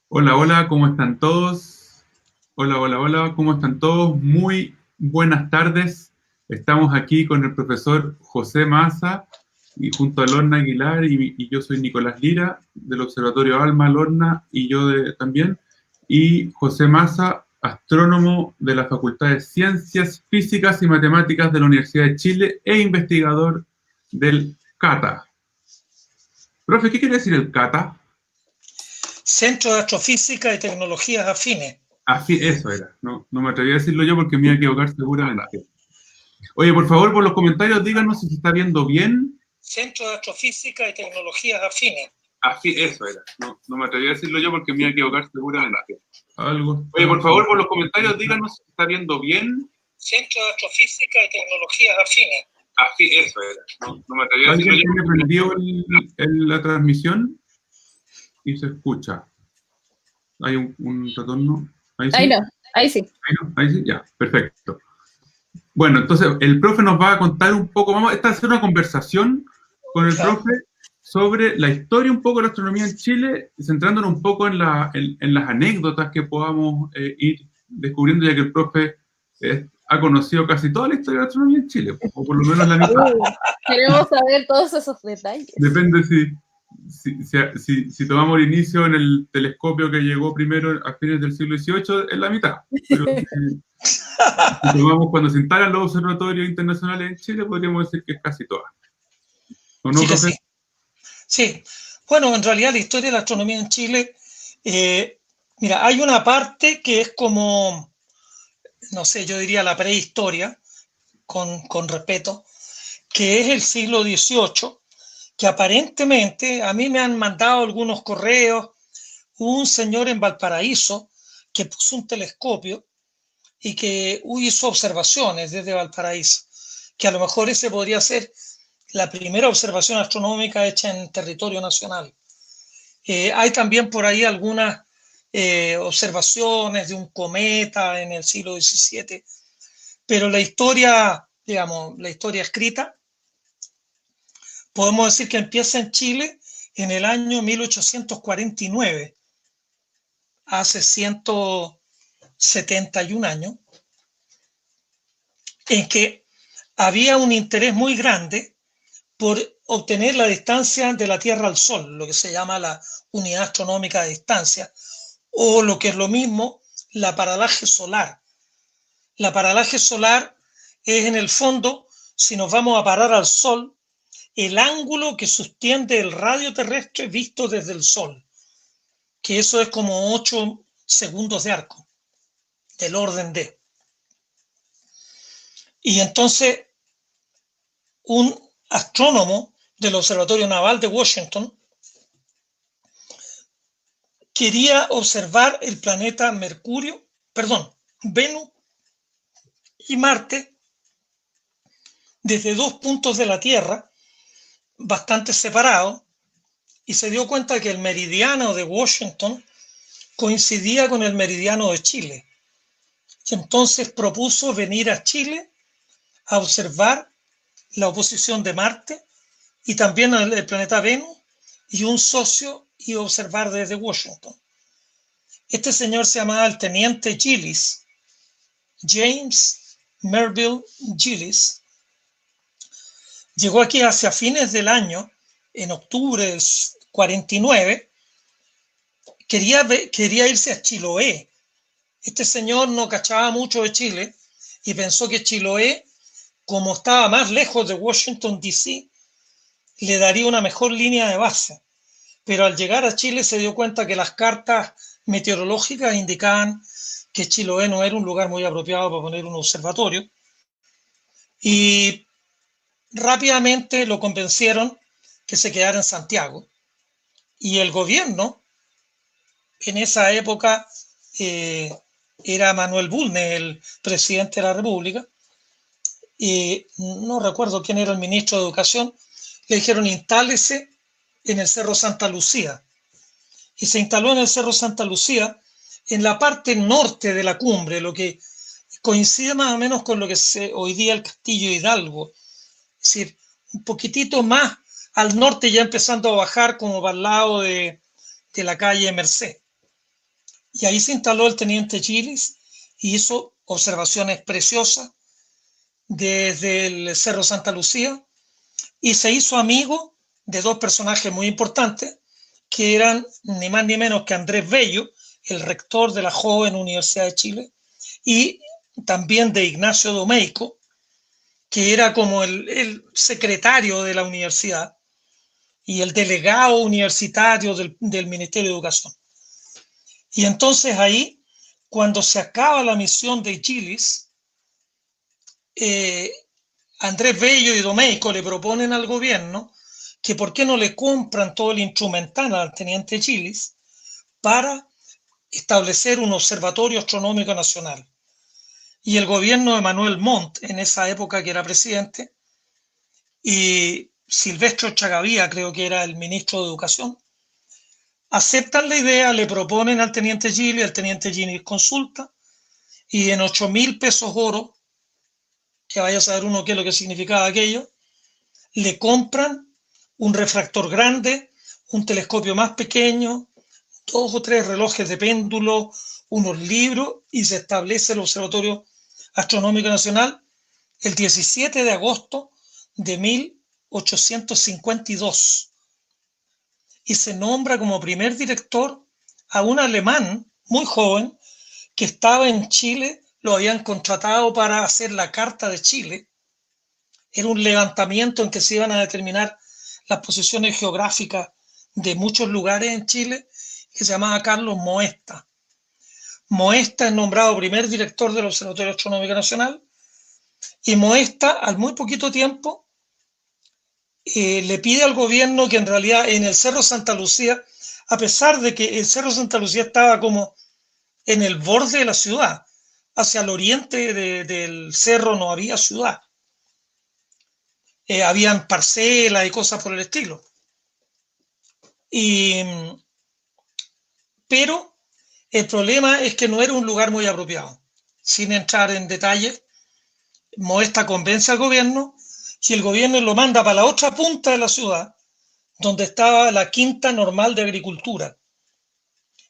Hola, hola, ¿cómo están todos? Hola, hola, hola, ¿cómo están todos? Muy buenas tardes. Estamos aquí con el profesor José Massa y junto a Lorna Aguilar y yo soy Nicolás Lira del Observatorio Alma, Lorna y yo también. Y José Massa, astrónomo de la Facultad de Ciencias Físicas y Matemáticas de la Universidad de Chile e investigador del CATA. Profe, ¿qué quiere decir el CATA? Centro de Astrofísica y Tecnologías Afines. Así, eso era. No me atreví a decirlo yo porque me iba a equivocar seguramente. Oye, por favor, por los comentarios díganos si se está viendo bien. Centro de Astrofísica y Tecnologías Afines. Así, eso era. No me atreví a decirlo yo porque me iba a equivocar seguramente. Algo Oye, por favor, por los comentarios díganos si se está viendo bien. Centro de Astrofísica y Tecnologías Afines. Así, eso era. No me atreví a decirlo ¿Alguien yo. tiene prendido La transmisión y se escucha? Hay un retorno. Ahí Ahí sí. no, ahí sí. Ahí no. Ahí sí. Ya, perfecto. Bueno, entonces el profe nos va a contar un poco, esta va a ser una conversación con el profe sobre la historia un poco de la astronomía en Chile, centrándonos un poco en las anécdotas que podamos ir descubriendo, ya que el profe ha conocido casi toda la historia de la astronomía en Chile, o por lo menos la mitad. Queremos saber todos esos detalles. Depende si tomamos el inicio en el telescopio que llegó primero a fines del siglo XVIII, es la mitad. Pero si tomamos cuando se instalan los observatorios internacionales en Chile, podríamos decir que es casi toda. ¿O no, Sí que profe? sí. Sí. Bueno, en realidad la historia de la astronomía en Chile, mira, hay una parte que es como, no sé, yo diría la prehistoria, con respeto, que es el siglo XVIII, que aparentemente a mí me han mandado algunos correos. Hubo un señor en Valparaíso que puso un telescopio y que hizo observaciones desde Valparaíso, que a lo mejor ese podría ser la primera observación astronómica hecha en territorio nacional. Hay también por ahí algunas observaciones de un cometa en el siglo XVII, pero la historia, digamos, la historia escrita, podemos decir que empieza en Chile en el año 1849, hace 171 años, en que había un interés muy grande por obtener la distancia de la Tierra al Sol, lo que se llama la unidad astronómica de distancia, o lo que es lo mismo, la paralaje solar. La paralaje solar es, en el fondo, si nos vamos a parar al Sol, el ángulo que sostiene el radio terrestre visto desde el Sol, que eso es como 8 segundos de arco, del orden de. Y entonces un astrónomo del Observatorio Naval de Washington quería observar el planeta Venus y Marte desde dos puntos de la Tierra bastante separados, y se dio cuenta que el meridiano de Washington coincidía con el meridiano de Chile. Y entonces propuso venir a Chile a observar la oposición de Marte y también el planeta Venus, y un socio iba a observar desde Washington. Este señor se llamaba el teniente Gillis, James Merville Gillis. Llegó aquí hacia fines del año, en octubre del 49, quería irse a Chiloé. Este señor no cachaba mucho de Chile y pensó que Chiloé, como estaba más lejos de Washington, D.C., le daría una mejor línea de base. Pero al llegar a Chile se dio cuenta que las cartas meteorológicas indicaban que Chiloé no era un lugar muy apropiado para poner un observatorio, y rápidamente lo convencieron que se quedara en Santiago. Y el gobierno, en esa época, era Manuel Bulnes, el presidente de la República, y no recuerdo quién era el ministro de Educación, le dijeron: instálese en el Cerro Santa Lucía. Y se instaló en el Cerro Santa Lucía, en la parte norte de la cumbre, lo que coincide más o menos con lo que es hoy día el Castillo Hidalgo. Es decir, un poquitito más al norte, ya empezando a bajar como para el lado de la calle Merced. Y ahí se instaló el teniente Chiles y hizo observaciones preciosas desde el Cerro Santa Lucía y se hizo amigo de dos personajes muy importantes que eran ni más ni menos que Andrés Bello, el rector de la joven Universidad de Chile, y también de Ignacio Domeyko, que era como el secretario de la universidad y el delegado universitario del Ministerio de Educación. Y entonces ahí, cuando se acaba la misión de Chiles, Andrés Bello y Domeyko le proponen al gobierno que por qué no le compran todo el instrumental al teniente Chiles para establecer un observatorio astronómico nacional. Y el gobierno de Manuel Montt, en esa época que era presidente, y Silvestre Chagavía, creo que era el ministro de Educación, aceptan la idea, le proponen al teniente Chiles, el teniente Chiles consulta, y en 8.000 pesos oro, que vaya a saber uno qué es lo que significaba aquello, le compran un refractor grande, un telescopio más pequeño, 2 o 3 relojes de péndulo, unos libros, y se establece el Observatorio Astronómico Nacional el 17 de agosto de 1852. Y se nombra como primer director a un alemán muy joven que estaba en Chile, lo habían contratado para hacer la Carta de Chile. Era un levantamiento en que se iban a determinar las posiciones geográficas de muchos lugares en Chile, que se llamaba Carlos Moesta. Moesta es nombrado primer director del Observatorio Astronómico Nacional y Moesta, al muy poquito tiempo, le pide al gobierno que en realidad en el Cerro Santa Lucía, a pesar de que el Cerro Santa Lucía estaba como en el borde de la ciudad, hacia el oriente del cerro no había ciudad. Habían parcelas y cosas por el estilo. Pero el problema es que no era un lugar muy apropiado. Sin entrar en detalles, Moesta convence al gobierno y el gobierno lo manda para la otra punta de la ciudad, donde estaba la Quinta Normal de Agricultura.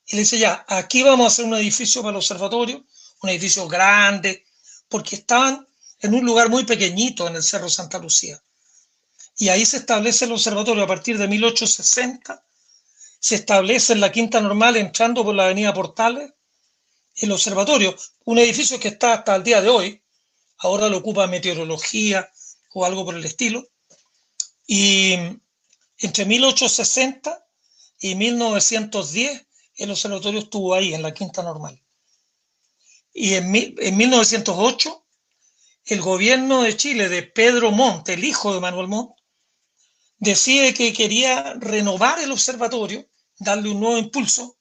Y le dice, ya, aquí vamos a hacer un edificio para el observatorio, un edificio grande, porque estaban en un lugar muy pequeñito en el Cerro Santa Lucía. Y ahí se establece el observatorio a partir de 1860. Se establece en la Quinta Normal, entrando por la avenida Portales, el observatorio, un edificio que está hasta el día de hoy. Ahora lo ocupa meteorología o algo por el estilo. Y entre 1860 y 1910 el observatorio estuvo ahí, en la Quinta Normal. Y en 1908 el gobierno de Chile, de Pedro Montt, el hijo de Manuel Montt, decide que quería renovar el observatorio, darle un nuevo impulso,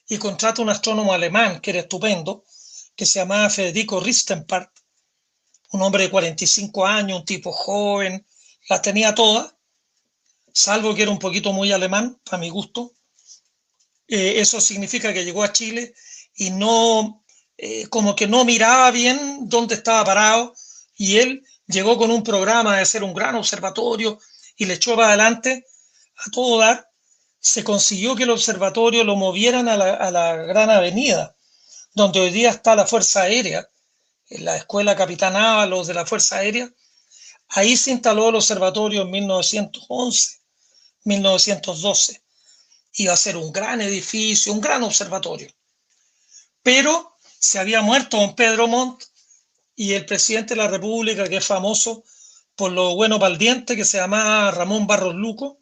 y contrata un astrónomo alemán que era estupendo, que se llamaba Federico Ristenpark, un hombre de 45 años, un tipo joven, las tenía todas, salvo que era un poquito muy alemán, para mi gusto. Eso significa que llegó a Chile y no, como que no miraba bien dónde estaba parado, y él llegó con un programa de hacer un gran observatorio y le echó para adelante a todo dar. Se consiguió que el observatorio lo movieran a la Gran Avenida, donde hoy día está la Fuerza Aérea, en la Escuela Capitán Ábalos de la Fuerza Aérea. Ahí se instaló el observatorio en 1911, 1912. Iba a ser un gran edificio, un gran observatorio. Pero se había muerto don Pedro Montt y el presidente de la República, que es famoso por lo bueno para el diente, que se llamaba Ramón Barros Luco.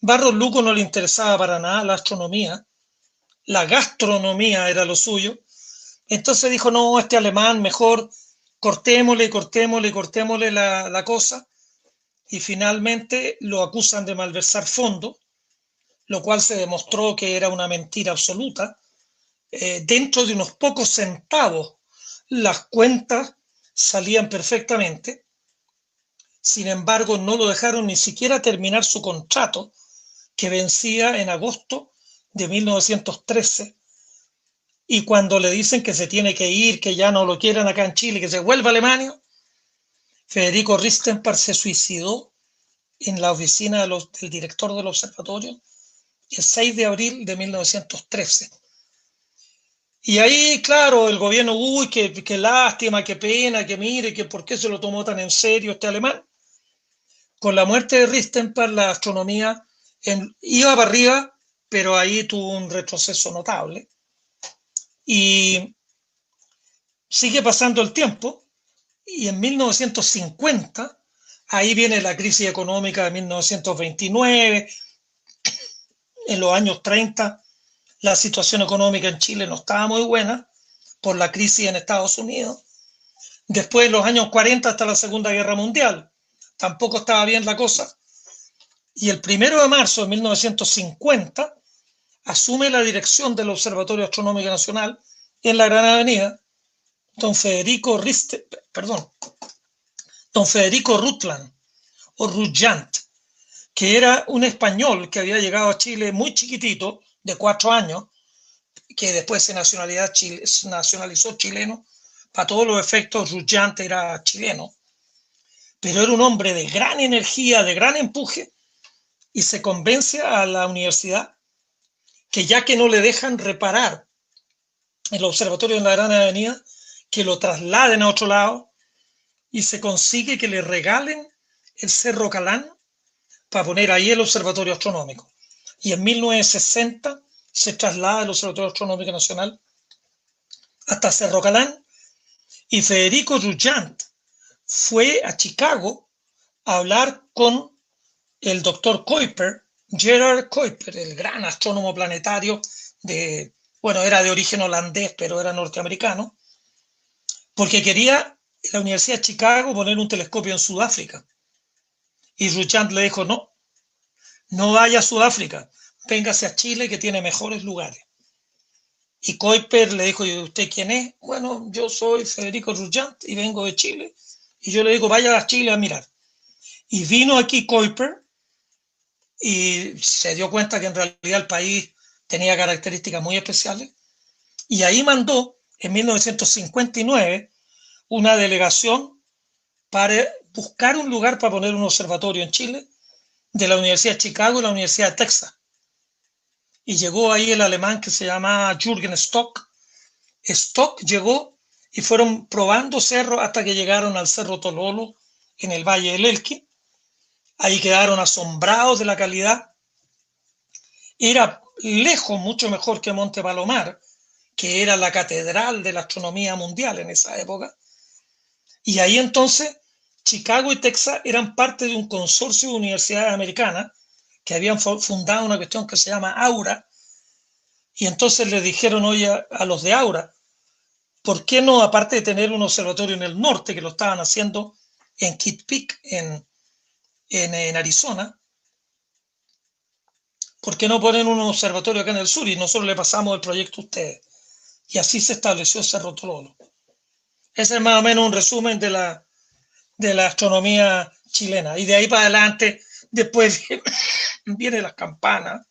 Barros Luco no le interesaba para nada la astronomía, la gastronomía era lo suyo. Entonces dijo, no, este alemán mejor cortémosle la cosa, y finalmente lo acusan de malversar fondos, lo cual se demostró que era una mentira absoluta. Dentro de unos pocos centavos las cuentas salían perfectamente. Sin embargo, no lo dejaron ni siquiera terminar su contrato, que vencía en agosto de 1913. Y cuando le dicen que se tiene que ir, que ya no lo quieren acá en Chile, que se vuelva a Alemania, Federico Ristenpark se suicidó en la oficina del director del observatorio el 6 de abril de 1913. Y ahí, claro, el gobierno, uy, qué lástima, qué pena, que mire, que por qué se lo tomó tan en serio este alemán. Con la muerte de Ristenberg, la astronomía iba para arriba, pero ahí tuvo un retroceso notable. Y sigue pasando el tiempo, y en 1950, ahí viene la crisis económica de 1929, en los años 30, la situación económica en Chile no estaba muy buena por la crisis en Estados Unidos. Después, en los años 40, hasta la Segunda Guerra Mundial, tampoco estaba bien la cosa. Y el 1 de marzo de 1950 asume la dirección del Observatorio Astronómico Nacional en la Gran Avenida don Federico Rutland o Rutjant, que era un español que había llegado a Chile muy chiquitito, de 4 años, que después se nacionalizó chileno. Para todos los efectos, Rutjant era chileno, pero era un hombre de gran energía, de gran empuje, y se convence a la universidad que ya que no le dejan reparar el observatorio en la Gran Avenida, que lo trasladen a otro lado, y se consigue que le regalen el Cerro Calán para poner ahí el observatorio astronómico. Y en 1960 se traslada el Observatorio Astronómico Nacional hasta Cerro Calán, y Federico Rutjant fue a Chicago a hablar con el doctor Kuiper, Gerard Kuiper, el gran astrónomo planetario era de origen holandés, pero era norteamericano, porque quería la Universidad de Chicago poner un telescopio en Sudáfrica. Y Rutjant le dijo, no vaya a Sudáfrica, véngase a Chile, que tiene mejores lugares. Y Kuiper le dijo, ¿y usted quién es? Bueno, yo soy Federico Rutjant y vengo de Chile. Y yo le digo, vaya a Chile a mirar. Y vino aquí Kuiper y se dio cuenta que en realidad el país tenía características muy especiales. Y ahí mandó, en 1959, una delegación para buscar un lugar para poner un observatorio en Chile, de la Universidad de Chicago y la Universidad de Texas. Y llegó ahí el alemán que se llama Jürgen Stock. Stock llegó y fueron probando cerros hasta que llegaron al Cerro Tololo en el Valle del Elqui. Ahí quedaron asombrados de la calidad. Era lejos mucho mejor que Monte Palomar, que era la catedral de la astronomía mundial en esa época. Y ahí entonces Chicago y Texas eran parte de un consorcio de universidades americanas que habían fundado una cuestión que se llama Aura, y entonces le dijeron, oye, a los de Aura, ¿por qué no, aparte de tener un observatorio en el norte, que lo estaban haciendo en Kitt Peak, en Arizona, ¿por qué no ponen un observatorio acá en el sur y nosotros le pasamos el proyecto a ustedes? Y así se estableció Cerro Tololo. Ese es más o menos un resumen de la astronomía chilena. Y de ahí para adelante, después vienen las campanas,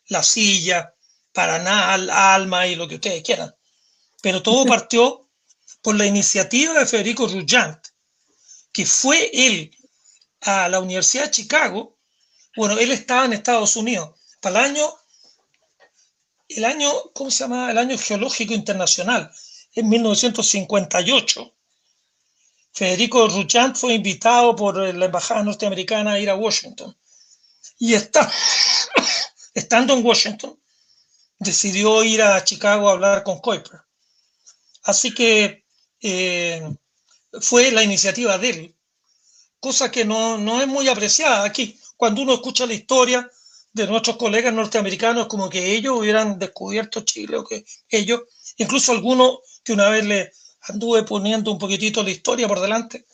la silla, Paraná, Alma y lo que ustedes quieran. Pero todo partió por la iniciativa de Federico Rutjant, que fue él a la Universidad de Chicago. Bueno, él estaba en Estados Unidos para el año, ¿cómo se llama? El año geológico internacional, en 1958. Federico Rutjant fue invitado por la embajada norteamericana a ir a Washington. Y estando en Washington, decidió ir a Chicago a hablar con Kuiper. Así que fue la iniciativa de él, cosa que no es muy apreciada aquí. Cuando uno escucha la historia de nuestros colegas norteamericanos, como que ellos hubieran descubierto Chile, o que ellos, incluso algunos que una vez le anduve poniendo un poquitito la historia por delante,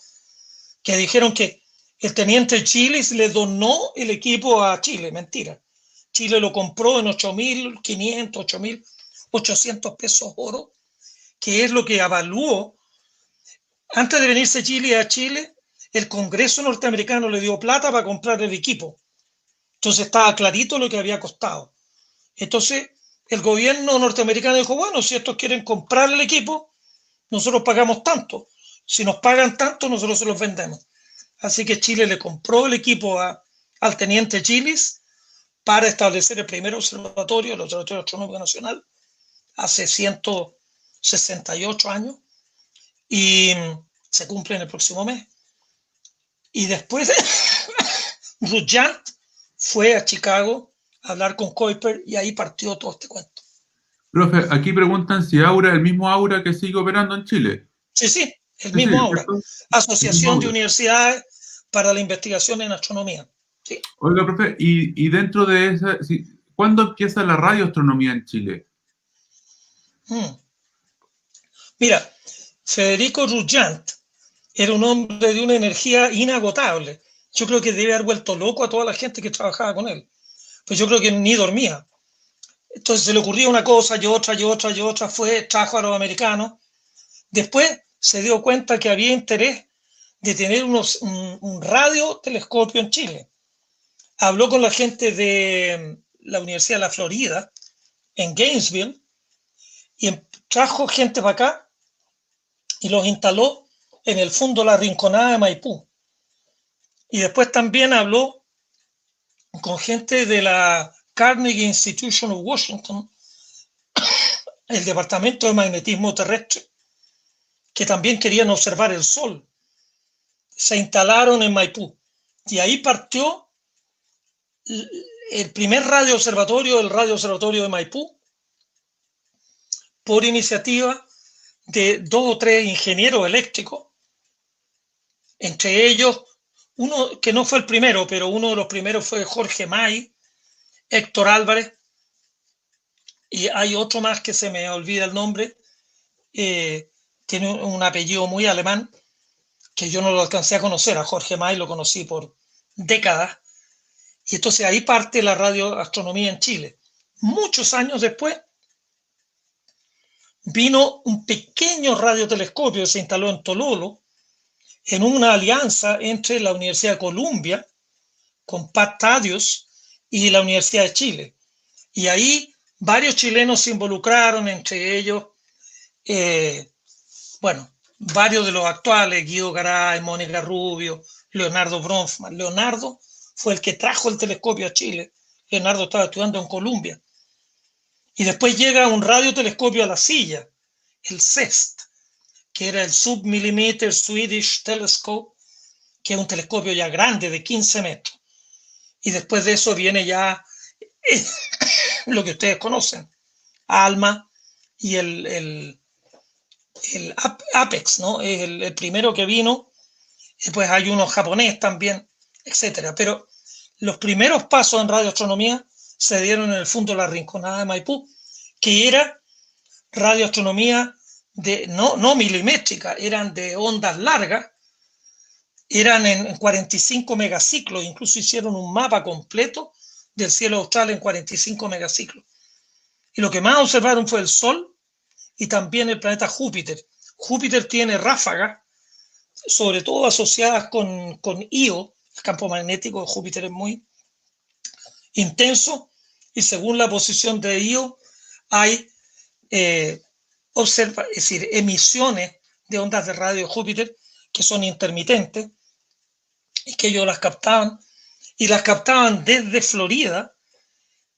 que dijeron que el teniente Chiles le donó el equipo a Chile. Mentira. Chile lo compró en 8.500, 8.800 pesos oro, que es lo que evaluó. Antes de venirse Chile a Chile, el Congreso norteamericano le dio plata para comprar el equipo. Entonces estaba clarito lo que había costado. Entonces el gobierno norteamericano dijo, bueno, si estos quieren comprar el equipo, nosotros pagamos tanto. Si nos pagan tanto, nosotros se los vendemos. Así que Chile le compró el equipo al teniente Chiles para establecer el primer observatorio, el Observatorio Astronómico Nacional, hace 168 años, y se cumple en el próximo mes. Y después Ruyant fue a Chicago a hablar con Kuiper y ahí partió todo este cuento. Profe, aquí preguntan si Aura es el mismo Aura que sigue operando en Chile. Sí, sí, el Sí, mismo sí, Aura. ¿cierto? Asociación El mismo de Aura. Universidades para la Investigación en Astronomía. Sí. Oiga, profe, y dentro de esa, ¿cuándo empieza la radioastronomía en Chile? Mira, Federico Ruyant era un hombre de una energía inagotable. Yo creo que debe haber vuelto loco a toda la gente que trabajaba con él. Pues yo creo que ni dormía. Entonces se le ocurría una cosa y otra y otra y otra. Trajo a los americanos. Después se dio cuenta que había interés de tener un radiotelescopio en Chile. Habló con la gente de la Universidad de la Florida, en Gainesville, y trajo gente para acá y los instaló en el fondo La Rinconada de Maipú. Y después también habló con gente de la Carnegie Institution of Washington, el Departamento de Magnetismo Terrestre, que también querían observar el Sol. Se instalaron en Maipú. Y ahí partió el primer radioobservatorio, el radioobservatorio de Maipú, por iniciativa de 2 o 3 ingenieros eléctricos, entre ellos uno que no fue el primero, pero uno de los primeros fue Jorge May, Héctor Álvarez, y hay otro más que se me olvida el nombre, tiene un apellido muy alemán, que yo no lo alcancé a conocer. A Jorge May lo conocí por décadas, y entonces ahí parte la radioastronomía en Chile. Muchos años después vino un pequeño radiotelescopio que se instaló en Tololo, en una alianza entre la Universidad de Columbia, con Pat Tadius, y la Universidad de Chile. Y ahí varios chilenos se involucraron, entre ellos, varios de los actuales, Guido Garay, Mónica Rubio, Leonardo Bronfman. Leonardo fue el que trajo el telescopio a Chile. Leonardo estaba estudiando en Columbia. Y después llega un radiotelescopio a la silla, el CEST, que era el Submillimeter Swedish Telescope, que es un telescopio ya grande de 15 metros. Y después de eso viene ya lo que ustedes conocen, ALMA y el Apex, ¿no? Es el primero que vino. Después hay uno japonés también, etcétera. Pero los primeros pasos en radioastronomía se dieron en el fondo de La Rinconada de Maipú, que era radioastronomía no milimétrica, eran de ondas largas, eran en 45 megaciclos, incluso hicieron un mapa completo del cielo austral en 45 megaciclos. Y lo que más observaron fue el Sol y también el planeta Júpiter. Júpiter tiene ráfagas, sobre todo asociadas con Io. El campo magnético de Júpiter es muy intenso, y según la posición de Io hay emisiones de ondas de radio de Júpiter que son intermitentes, y que ellos las captaban, y las captaban desde Florida,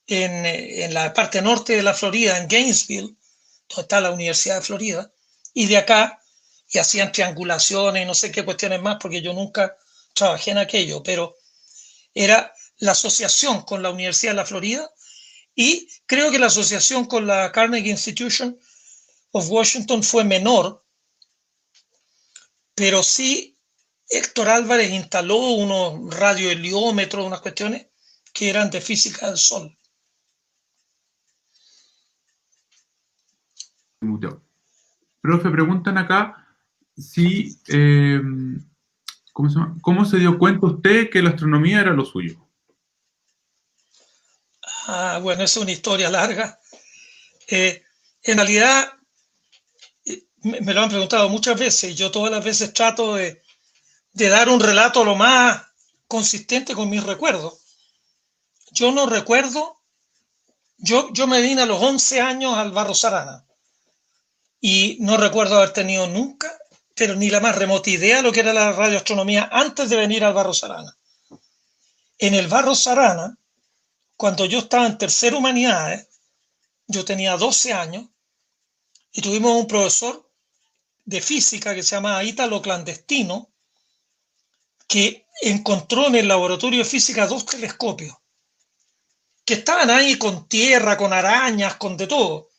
en la parte norte de la Florida, en Gainesville, donde está la Universidad de Florida, y de acá, y hacían triangulaciones y no sé qué cuestiones más, porque yo nunca trabajé en aquello, pero era la asociación con la Universidad de la Florida, y creo que la asociación con la Carnegie Institution of Washington fue menor, pero sí Héctor Álvarez instaló unos radioheliómetros, unas cuestiones que eran de física del Sol. Profe, preguntan acá si, ¿cómo se dio cuenta usted que la astronomía era lo suyo? Bueno, es una historia larga. En realidad, me lo han preguntado muchas veces, y yo todas las veces trato de dar un relato lo más consistente con mis recuerdos. Yo no recuerdo, yo me vine a los 11 años al Barros Arana, y no recuerdo haber tenido nunca, pero ni la más remota idea de lo que era la radioastronomía antes de venir al Barros Arana. En el Barros Arana, cuando yo estaba en tercera humanidades, yo tenía 12 años, y tuvimos un profesor de física que se llamaba Ítalo Clandestino, que encontró en el laboratorio de física 2 telescopios que estaban ahí con tierra, con arañas, con de todo.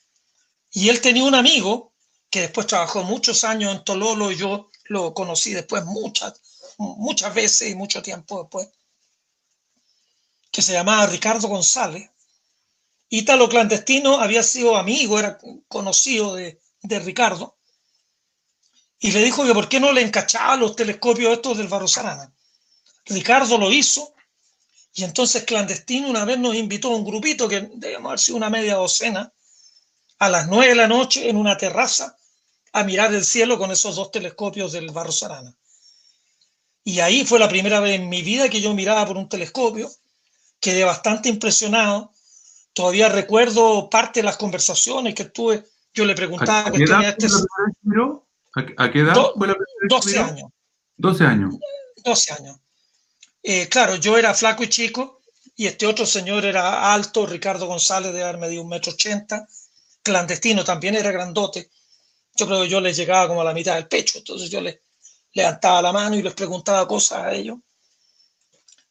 Y él tenía un amigo que después trabajó muchos años en Tololo, y yo lo conocí después muchas veces y mucho tiempo después, que se llamaba Ricardo González. Ítalo Clandestino había sido amigo, era conocido de Ricardo, y le dijo que por qué no le encachaba los telescopios estos del Barros Arana. Ricardo lo hizo, y entonces Clandestino una vez nos invitó a un grupito que debemos haber sido una media docena, a las 9 de la noche en una terraza a mirar el cielo con esos 2 telescopios del Barros Arana. Y ahí fue la primera vez en mi vida que yo miraba por un telescopio, quedé bastante impresionado. Todavía recuerdo parte de las conversaciones que tuve. Yo le preguntaba cuestiones a este... ¿A qué edad fue la primera vez que 12 miró? años. 12 años. 12 años. Claro, yo era flaco y chico, y este otro señor era alto, Ricardo González, de haber medido 1,80 m. Clandestino también era grandote. Yo creo que yo les llegaba como a la mitad del pecho, entonces yo les levantaba la mano y les preguntaba cosas a ellos.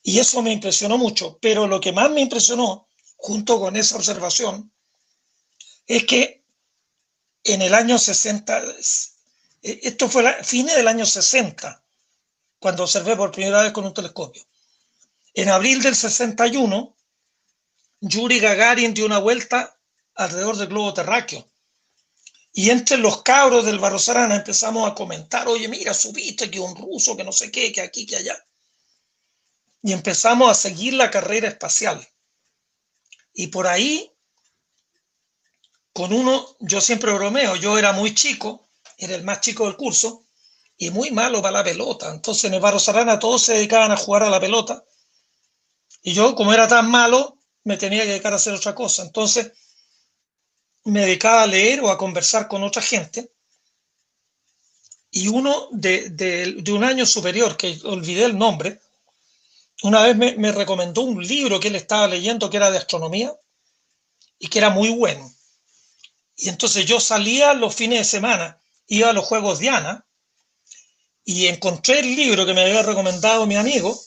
Y eso me impresionó mucho, pero lo que más me impresionó, junto con esa observación, es que en el año 60, esto fue fines del año 60, cuando observé por primera vez con un telescopio. En abril del 61, Yuri Gagarin dio una vuelta alrededor del globo terráqueo. Y entre los cabros del Barros Arana empezamos a comentar, oye, mira, subiste que un ruso, que no sé qué, que aquí, que allá. Y empezamos a seguir la carrera espacial. Y por ahí, con uno, yo siempre bromeo, yo era muy chico, era el más chico del curso, y muy malo para la pelota. Entonces en el Barros Arana todos se dedicaban a jugar a la pelota. Y yo, como era tan malo, me tenía que dedicar a hacer otra cosa. Entonces me dedicaba a leer o a conversar con otra gente. Y uno de un año superior, que olvidé el nombre, una vez me recomendó un libro que él estaba leyendo que era de astronomía y que era muy bueno. Y entonces yo salía los fines de semana, iba a los Juegos Diana y encontré el libro que me había recomendado mi amigo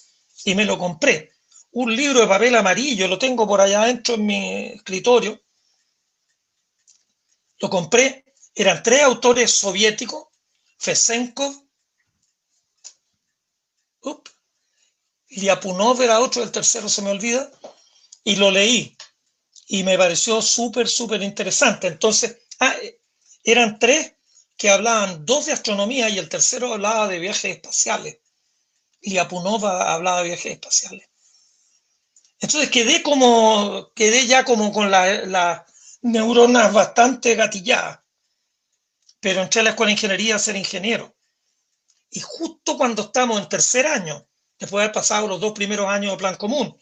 y me lo compré. Un libro de papel amarillo, lo tengo por allá adentro en mi escritorio. Lo compré, eran 3 autores soviéticos, Fesenkov, Lyapunov era otro, el tercero se me olvida, y lo leí. Y me pareció súper interesante. Entonces, eran 3 que hablaban, 2 de astronomía y el tercero hablaba de viajes espaciales. Lyapunov hablaba de viajes espaciales. Entonces quedé ya como con las neuronas bastante gatilladas. Pero entré a la escuela de ingeniería a ser ingeniero. Y justo cuando estamos en tercer año, después de haber pasado los 2 primeros años de plan común,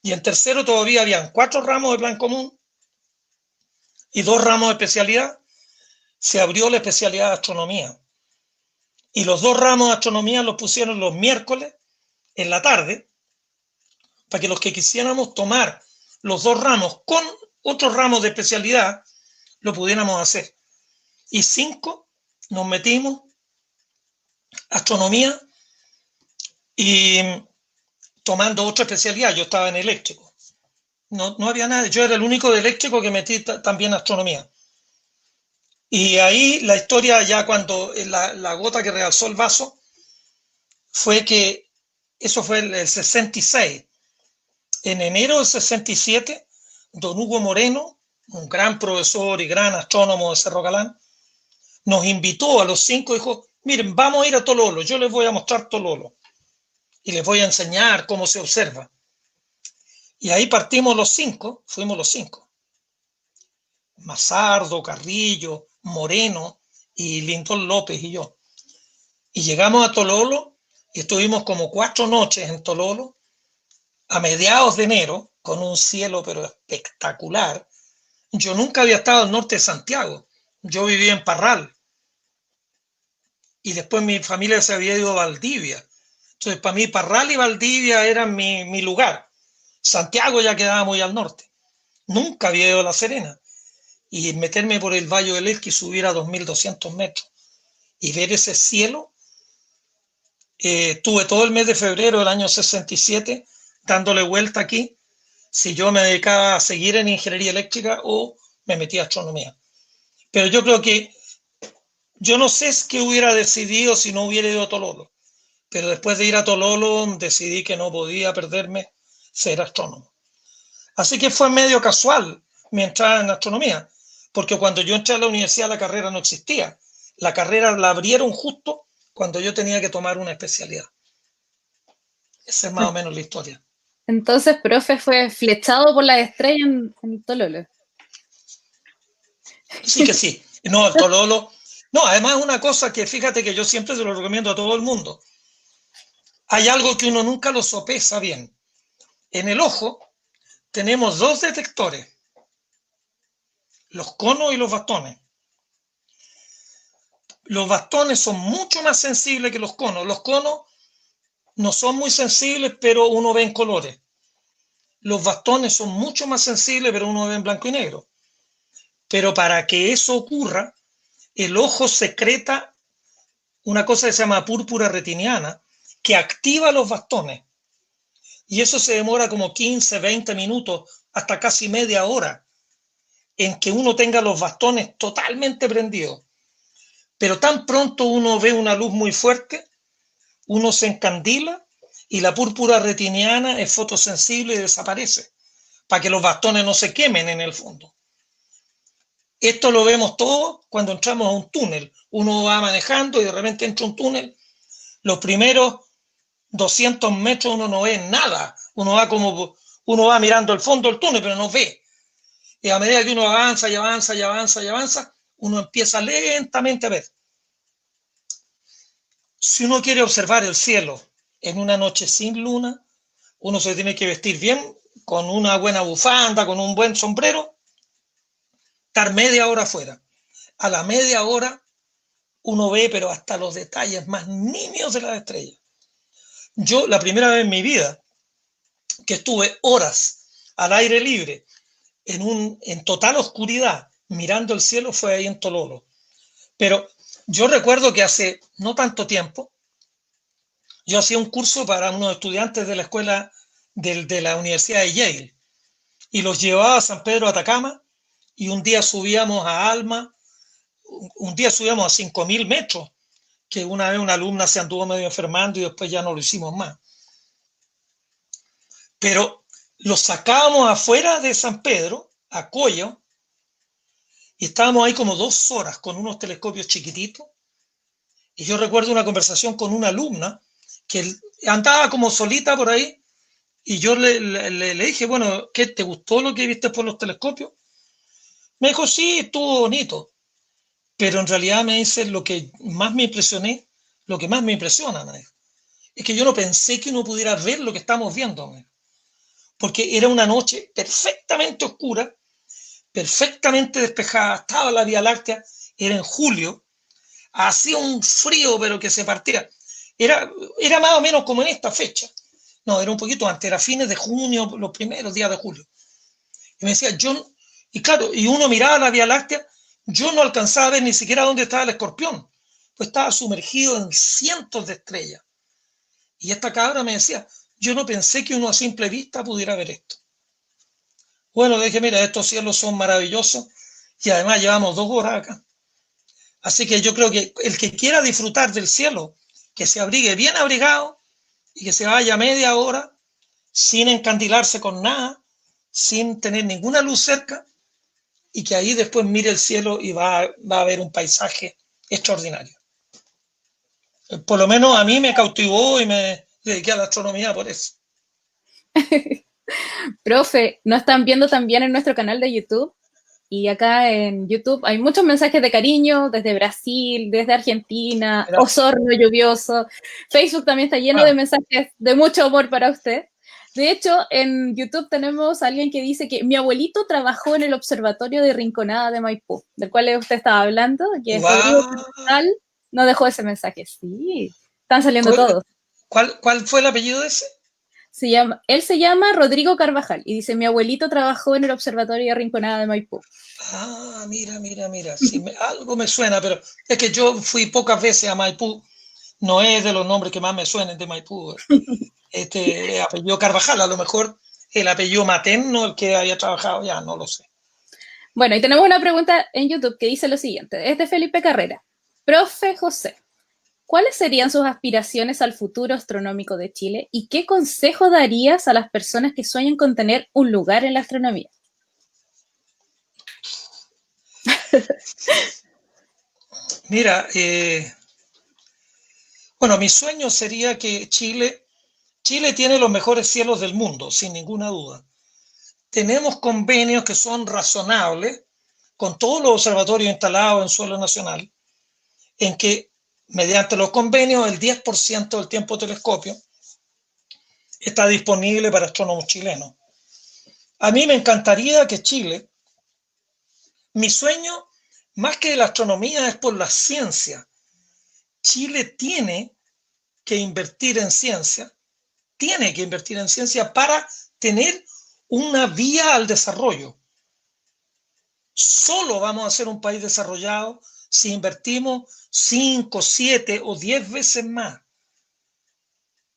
y en tercero todavía habían 4 ramos de plan común y 2 ramos de especialidad, se abrió la especialidad de astronomía. Y los 2 ramos de astronomía los pusieron los miércoles en la tarde, para que los que quisiéramos tomar los 2 ramos con otros ramos de especialidad, lo pudiéramos hacer. Y 5 nos metimos astronomía y tomando otra especialidad. Yo estaba en eléctrico. No había nada. Yo era el único de eléctrico que metí también astronomía. Y ahí la historia, ya cuando la gota que realzó el vaso, fue que eso fue el 66. En enero del 67, don Hugo Moreno, un gran profesor y gran astrónomo de Cerro Galán, nos invitó a los 5 y dijo, miren, vamos a ir a Tololo, yo les voy a mostrar Tololo y les voy a enseñar cómo se observa. Y ahí partimos los 5, fuimos los 5. Mazardo, Carrillo, Moreno y Lindon López y yo. Y llegamos a Tololo y estuvimos como 4 noches en Tololo a mediados de enero con un cielo pero espectacular. Yo nunca había estado al norte de Santiago. Yo vivía en Parral. Y después mi familia se había ido a Valdivia. Entonces, para mí, Parral y Valdivia eran mi lugar. Santiago ya quedaba muy al norte. Nunca había ido a La Serena. y meterme por el Valle del Elqui y subir a 2.200 metros y ver ese cielo. Tuve todo el mes de febrero del año 67 dándole vuelta aquí, si yo me dedicaba a seguir en ingeniería eléctrica o me metí a astronomía. Pero yo creo que, yo no sé qué hubiera decidido si no hubiera ido a Tololo, pero después de ir a Tololo decidí que no podía perderme ser astrónomo. Así que fue medio casual mi entrada en astronomía, porque cuando yo entré a la universidad la carrera no existía. La carrera la abrieron justo cuando yo tenía que tomar una especialidad. Esa es más o menos la historia. Entonces, profe, fue flechado por la estrella en Tololo. Sí que sí. No, el Tololo. No, además es una cosa que fíjate que yo siempre se lo recomiendo a todo el mundo. Hay algo que uno nunca lo sopesa bien. En el ojo tenemos dos detectores, los conos y los bastones. Los bastones son mucho más sensibles que los conos. Los conos no son muy sensibles, pero uno ve en colores. Los bastones son mucho más sensibles, pero uno ve en blanco y negro. Pero para que eso ocurra, el ojo secreta una cosa que se llama púrpura retiniana, que activa los bastones. Y eso se demora como 15, 20 minutos, hasta casi media hora, en que uno tenga los bastones totalmente prendidos. Pero tan pronto uno ve una luz muy fuerte, uno se encandila y la púrpura retiniana es fotosensible y desaparece, para que los bastones no se quemen en el fondo. Esto lo vemos todos cuando entramos a un túnel. Uno va manejando y de repente entra un túnel. Los primeros 200 metros uno no ve nada. Uno va mirando el fondo del túnel, pero no ve. Y a medida que uno avanza y avanza y avanza y avanza, uno empieza lentamente a ver. Si uno quiere observar el cielo en una noche sin luna, uno se tiene que vestir bien, con una buena bufanda, con un buen sombrero, estar media hora afuera. A la media hora uno ve, pero hasta los detalles más nimios de las estrellas. Yo, la primera vez en mi vida que estuve horas al aire libre, en total oscuridad, mirando el cielo, fue ahí en Tololo. Pero yo recuerdo que hace no tanto tiempo, yo hacía un curso para unos estudiantes de la escuela de la Universidad de Yale, y los llevaba a San Pedro de Atacama, y un día subíamos a Alma, un día subíamos a 5.000 metros, que una vez una alumna se anduvo medio enfermando y después ya no lo hicimos más. Pero los sacábamos afuera de San Pedro, a Coyo, y estábamos ahí como 2 horas con unos telescopios chiquititos. Y yo recuerdo una conversación con una alumna que andaba como solita por ahí, y yo le dije, bueno, ¿qué te gustó lo que viste por los telescopios? Me dijo, sí, estuvo bonito. Pero en realidad me dice lo que más me impresioné, lo que más me impresiona, me dijo, es que yo no pensé que uno pudiera ver lo que estamos viendo, me dijo, porque era una noche perfectamente oscura, perfectamente despejada, estaba la Vía Láctea, era en julio, hacía un frío pero que se partía, era más o menos como en esta fecha, no, era un poquito antes, era fines de junio, los primeros días de julio, y me decía, y claro, y uno miraba la Vía Láctea, yo no alcanzaba a ver ni siquiera dónde estaba el escorpión, pues estaba sumergido en cientos de estrellas. Y esta cabra me decía, yo no pensé que uno a simple vista pudiera ver esto. Bueno, dije, mira, estos cielos son maravillosos y además llevamos 2 horas acá. Así que yo creo que el que quiera disfrutar del cielo, que se abrigue bien abrigado y que se vaya media hora sin encandilarse con nada, sin tener ninguna luz cerca, y que ahí después mire el cielo y va a ver un paisaje extraordinario. Por lo menos a mí me cautivó y me dediqué a la astronomía por eso. Profe, nos están viendo también en nuestro canal de YouTube, y acá en YouTube hay muchos mensajes de cariño desde Brasil, desde Argentina, Osorno lluvioso. Facebook también está lleno de mensajes de mucho amor para usted. De hecho, en YouTube tenemos a alguien que dice que mi abuelito trabajó en el observatorio de Rinconada de Maipú, del cual usted estaba hablando, que Rodrigo Carvajal nos dejó ese mensaje. Sí, están saliendo todos. ¿Cuál fue el apellido de ese? Él se llama Rodrigo Carvajal y dice, mi abuelito trabajó en el Observatorio de Rinconada de Maipú. Ah, mira. Sí, algo me suena, pero es que yo fui pocas veces a Maipú. No es de los nombres que más me suenen de Maipú. Apellido Carvajal, a lo mejor el apellido materno, el que había trabajado ya, no lo sé. Bueno, y tenemos una pregunta en YouTube que dice lo siguiente. Es de Felipe Carrera. Profe José, ¿cuáles serían sus aspiraciones al futuro astronómico de Chile y qué consejo darías a las personas que sueñan con tener un lugar en la astronomía? Mira, bueno, mi sueño sería que Chile tiene los mejores cielos del mundo, sin ninguna duda. Tenemos convenios que son razonables con todos los observatorios instalados en suelo nacional, en que mediante los convenios el 10% del tiempo de telescopio está disponible para astrónomos chilenos. A mí me encantaría que Chile, mi sueño más que la astronomía es por la ciencia. Chile tiene que invertir en ciencia para tener una vía al desarrollo. Solo vamos a ser un país desarrollado si invertimos 5, 7 o 10 veces más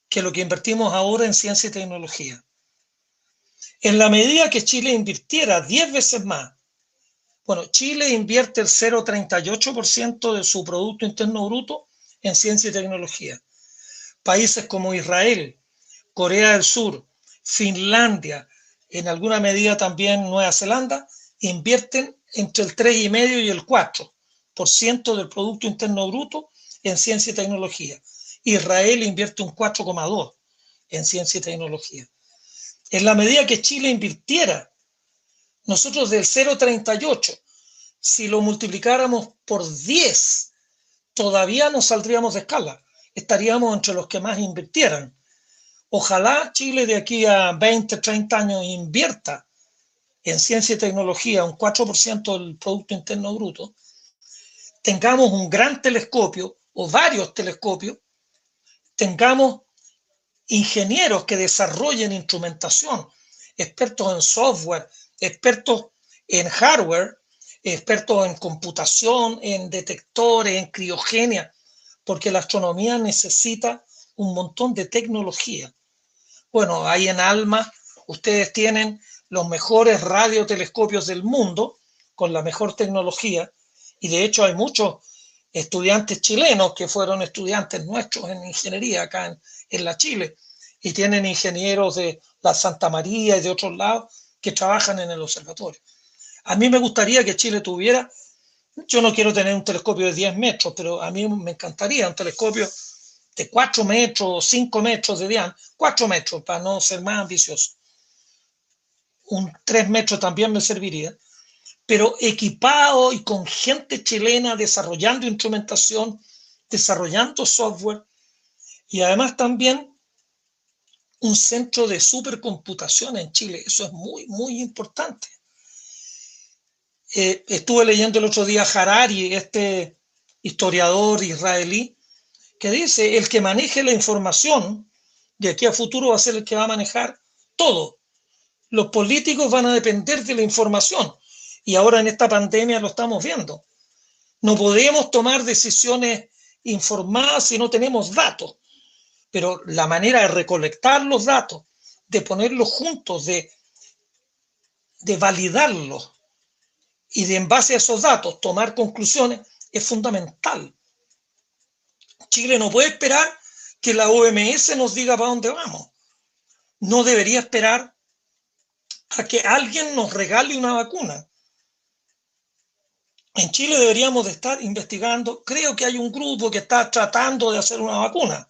que lo que invertimos ahora en ciencia y tecnología. En la medida que Chile invirtiera 10 veces más, bueno, Chile invierte el 0,38% de su Producto Interno Bruto en ciencia y tecnología. Países como Israel, Corea del Sur, Finlandia, en alguna medida también Nueva Zelanda, invierten entre el 3,5 y el 4% del Producto Interno Bruto en ciencia y tecnología. Israel invierte un 4,2% en ciencia y tecnología. En la medida que Chile invirtiera, nosotros del 0,38, si lo multiplicáramos por 10, todavía no saldríamos de escala. Estaríamos entre los que más invirtieran. Ojalá Chile de aquí a 20, 30 años invierta en ciencia y tecnología un 4% del Producto Interno Bruto, tengamos un gran telescopio o varios telescopios, tengamos ingenieros que desarrollen instrumentación, expertos en software, expertos en hardware, expertos en computación, en detectores, en criogenia, porque la astronomía necesita un montón de tecnología. Bueno, ahí en ALMA ustedes tienen los mejores radiotelescopios del mundo con la mejor tecnología y de hecho hay muchos estudiantes chilenos que fueron estudiantes nuestros en ingeniería acá en la Chile y tienen ingenieros de la Santa María y de otros lados que trabajan en el observatorio. A mí me gustaría que Chile tuviera, yo no quiero tener un telescopio de 10 metros, pero a mí me encantaría un telescopio de 4 metros, 5 metros de diámetro, 4 metros para no ser más ambicioso. Un 3 metros también me serviría, pero equipado y con gente chilena desarrollando instrumentación, desarrollando software y además también un centro de supercomputación en Chile. Eso es muy, muy importante. Estuve leyendo el otro día Harari, este historiador israelí, que dice, el que maneje la información de aquí a futuro va a ser el que va a manejar todo. Los políticos van a depender de la información y ahora en esta pandemia lo estamos viendo. No podemos tomar decisiones informadas si no tenemos datos, pero la manera de recolectar los datos, de ponerlos juntos, de validarlos y de en base a esos datos tomar conclusiones es fundamental. Chile no puede esperar que la OMS nos diga para dónde vamos. No debería esperar a que alguien nos regale una vacuna. En Chile deberíamos de estar investigando, creo que hay un grupo que está tratando de hacer una vacuna,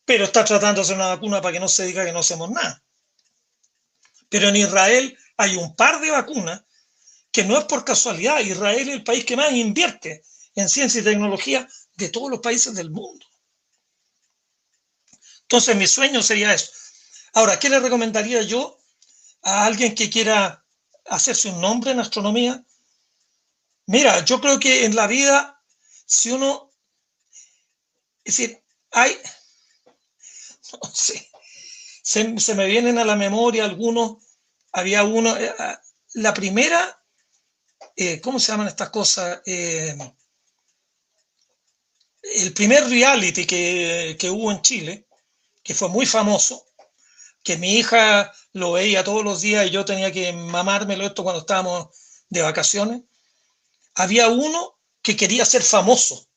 pero está tratando de hacer una vacuna para que no se diga que no hacemos nada. Pero en Israel hay un par de vacunas que no es por casualidad. Israel es el país que más invierte en ciencia y tecnología de todos los países del mundo. Entonces mi sueño sería eso. Ahora, ¿qué le recomendaría yo a alguien que quiera hacerse un nombre en astronomía? Mira, yo creo que en la vida, si uno, es decir, no sé, Se me vienen a la memoria algunos. Había uno, la primera, ¿cómo se llaman estas cosas? El primer reality que hubo en Chile, que fue muy famoso, que mi hija lo veía todos los días y yo tenía que mamármelo esto cuando estábamos de vacaciones. Había uno que quería ser famoso.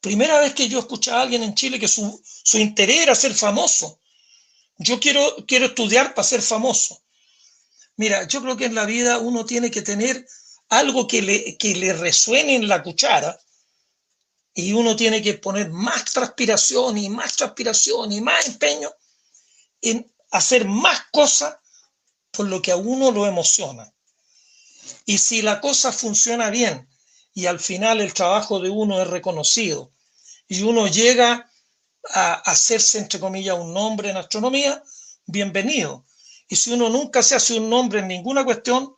Primera vez que yo escuchaba a alguien en Chile que su interés era ser famoso. Yo quiero estudiar para ser famoso. Mira, yo creo que en la vida uno tiene que tener algo que le resuene en la cuchara, y uno tiene que poner más transpiración y más transpiración y más empeño en hacer más cosas por lo que a uno lo emociona. Y si la cosa funciona bien y al final el trabajo de uno es reconocido y uno llega a hacerse, entre comillas, un nombre en astronomía, bienvenido. Y si uno nunca se hace un nombre en ninguna cuestión,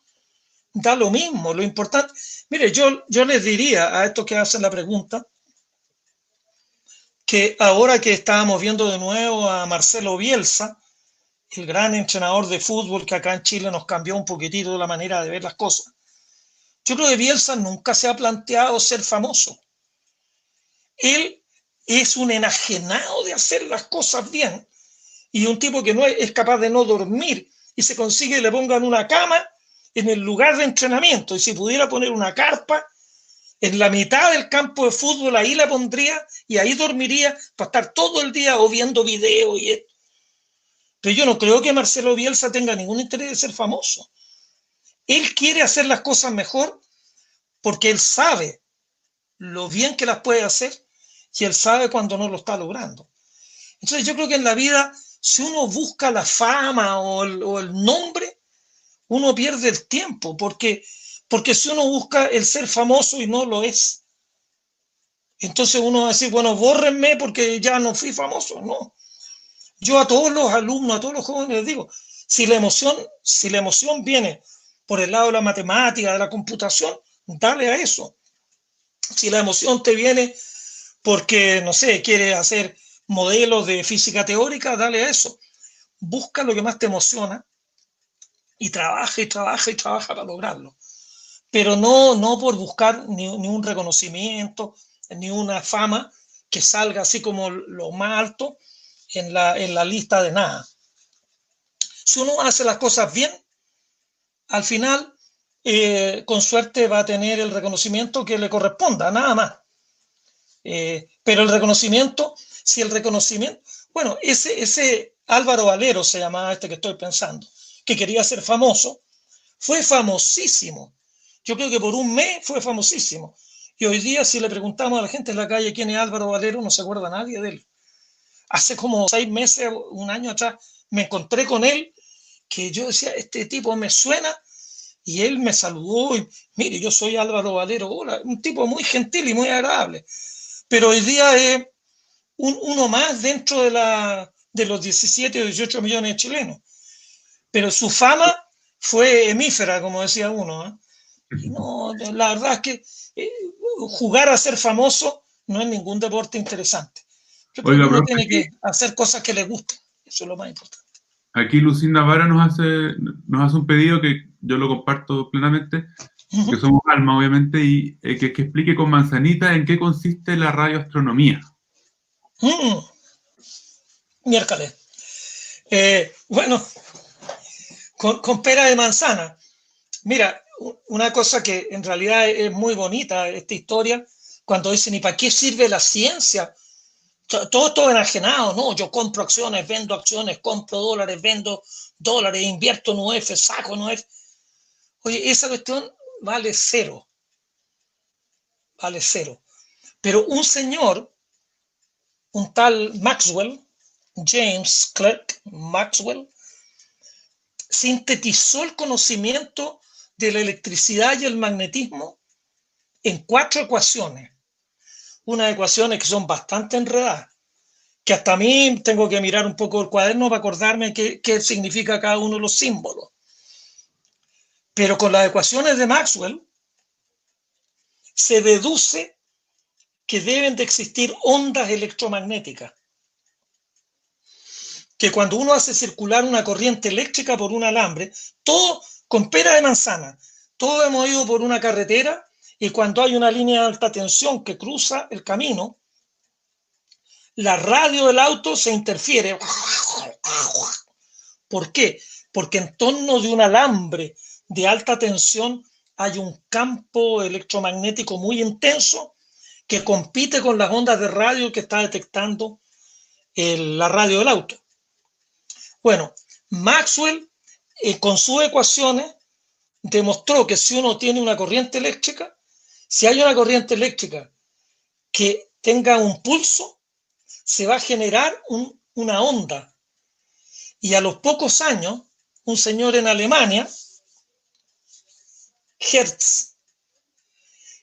da lo mismo. Lo importante, mire, yo les diría a estos que hacen la pregunta, que ahora que estábamos viendo de nuevo a Marcelo Bielsa, el gran entrenador de fútbol que acá en Chile nos cambió un poquitito la manera de ver las cosas, yo creo que Bielsa nunca se ha planteado ser famoso. Él es un enajenado de hacer las cosas bien, y un tipo que no es capaz de no dormir y se consigue que le pongan una cama en el lugar de entrenamiento, y si pudiera poner una carpa en la mitad del campo de fútbol, ahí la pondría y ahí dormiría para estar todo el día o viendo videos y esto. Pero yo no creo que Marcelo Bielsa tenga ningún interés de ser famoso. Él quiere hacer las cosas mejor porque él sabe lo bien que las puede hacer y él sabe cuando no lo está logrando. Entonces yo creo que en la vida, si uno busca la fama o el nombre, uno pierde el tiempo, porque si uno busca el ser famoso y no lo es, entonces uno va a decir, bueno, bórrenme porque ya no fui famoso. No. Yo a todos los alumnos, a todos los jóvenes les digo, si la emoción viene por el lado de la matemática, de la computación, dale a eso. Si la emoción te viene porque, no sé, quieres hacer modelos de física teórica, dale a eso. Busca lo que más te emociona y trabaja y trabaja y trabaja para lograrlo. Pero no por buscar ni un reconocimiento, ni una fama que salga así como lo más alto en la lista de nada. Si uno hace las cosas bien, al final, con suerte va a tener el reconocimiento que le corresponda, nada más. Pero el reconocimiento, si el reconocimiento, bueno, ese Álvaro Valero se llamaba este que estoy pensando, que quería ser famoso, fue famosísimo. Yo creo que por un mes fue famosísimo. Y hoy día, si le preguntamos a la gente en la calle quién es Álvaro Valero, no se acuerda nadie de él. Hace como 6 meses, un año atrás, me encontré con él, que yo decía, este tipo me suena, y él me saludó, y mire, yo soy Álvaro Valero, hola, un tipo muy gentil y muy agradable. Pero hoy día es uno más dentro de los 17 o 18 millones de chilenos. Pero su fama fue hemífera, como decía uno, ¿eh? Y no, la verdad es que jugar a ser famoso no es ningún deporte interesante. Yo creo que Oiga, uno profe, tiene que hacer cosas que le gusten. Eso es lo más importante. aquí Lucinda Vara nos hace un pedido que yo lo comparto plenamente, porque somos alma, obviamente, y que explique con manzanita en qué consiste la radioastronomía. Miércoles. Bueno, con pera de manzana. Mira, una cosa que en realidad es muy bonita, esta historia, cuando dicen, ¿y para qué sirve la ciencia? Todo enajenado, ¿no? Yo compro acciones, vendo acciones, compro dólares, vendo dólares, invierto en UF, saco en UF. Oye, esa cuestión vale cero. Vale cero. Pero un señor, un tal Maxwell, James Clerk Maxwell, sintetizó el conocimiento de la electricidad y el magnetismo en 4 ecuaciones. Unas ecuaciones que son bastante enredadas, que hasta a mí tengo que mirar un poco el cuaderno para acordarme qué significa cada uno de los símbolos. Pero con las ecuaciones de Maxwell se deduce que deben de existir ondas electromagnéticas que cuando uno hace circular una corriente eléctrica por un alambre, todo con pera de manzana, todos hemos ido por una carretera y cuando hay una línea de alta tensión que cruza el camino, la radio del auto se interfiere. ¿Por qué? Porque en torno de un alambre de alta tensión hay un campo electromagnético muy intenso que compite con las ondas de radio que está detectando la radio del auto. Bueno, Maxwell con sus ecuaciones demostró que si uno tiene una corriente eléctrica, si hay una corriente eléctrica que tenga un pulso, se va a generar una onda. Y a los pocos años, un señor en Alemania, Hertz,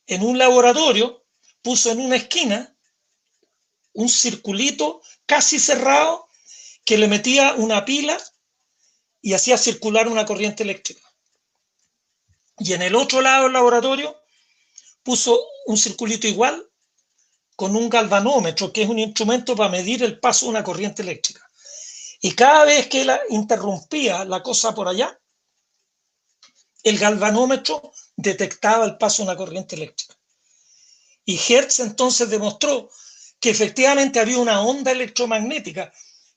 en un laboratorio, puso en una esquina un circulito casi cerrado que le metía una pila y hacía circular una corriente eléctrica. Y en el otro lado del laboratorio puso un circulito igual con un galvanómetro, que es un instrumento para medir el paso de una corriente eléctrica. Y cada vez que él interrumpía la cosa por allá, el galvanómetro detectaba el paso de una corriente eléctrica. Y Hertz entonces demostró que efectivamente había una onda electromagnética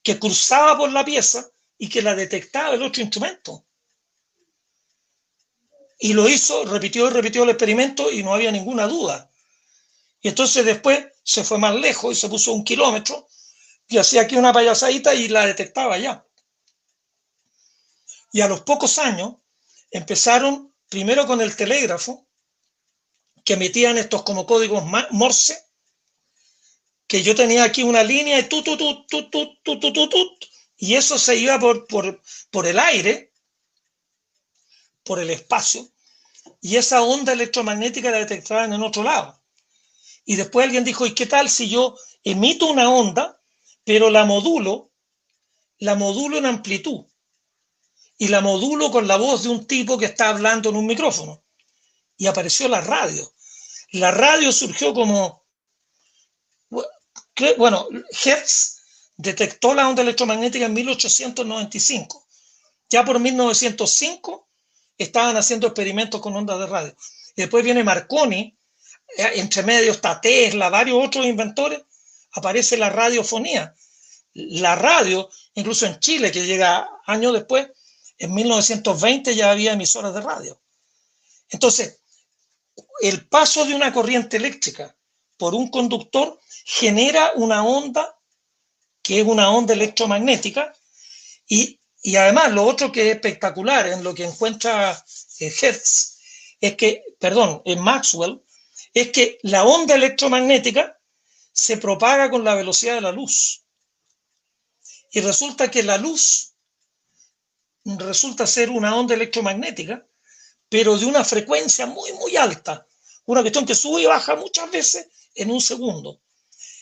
que cruzaba por la pieza y que la detectaba el otro instrumento. Y lo hizo, repitió y repitió el experimento y no había ninguna duda. Y entonces después se fue más lejos y se puso 1 kilómetro y hacía aquí una payasadita y la detectaba ya. Y a los pocos años empezaron primero con el telégrafo, que emitían estos como códigos Morse, que yo tenía aquí una línea y y eso se iba por el aire, por el espacio, y esa onda electromagnética la detectaban en otro lado. Y después alguien dijo, ¿y qué tal si yo emito una onda, pero la modulo en amplitud? Y la modulo con la voz de un tipo que está hablando en un micrófono. Y apareció la radio. La radio surgió como... Bueno, Hertz detectó la onda electromagnética en 1895. Ya por 1905 estaban haciendo experimentos con ondas de radio. Y después viene Marconi, entre medio está Tesla, varios otros inventores, aparece la radiofonía. La radio, incluso en Chile, que llega años después, en 1920 ya había emisoras de radio. Entonces, el paso de una corriente eléctrica por un conductor genera una onda que es una onda electromagnética y además lo otro que es espectacular en lo que encuentra Hertz es que, en Maxwell, es que la onda electromagnética se propaga con la velocidad de la luz. Y resulta que la luz resulta ser una onda electromagnética, pero de una frecuencia muy, muy alta. Una cuestión que sube y baja muchas veces en un segundo.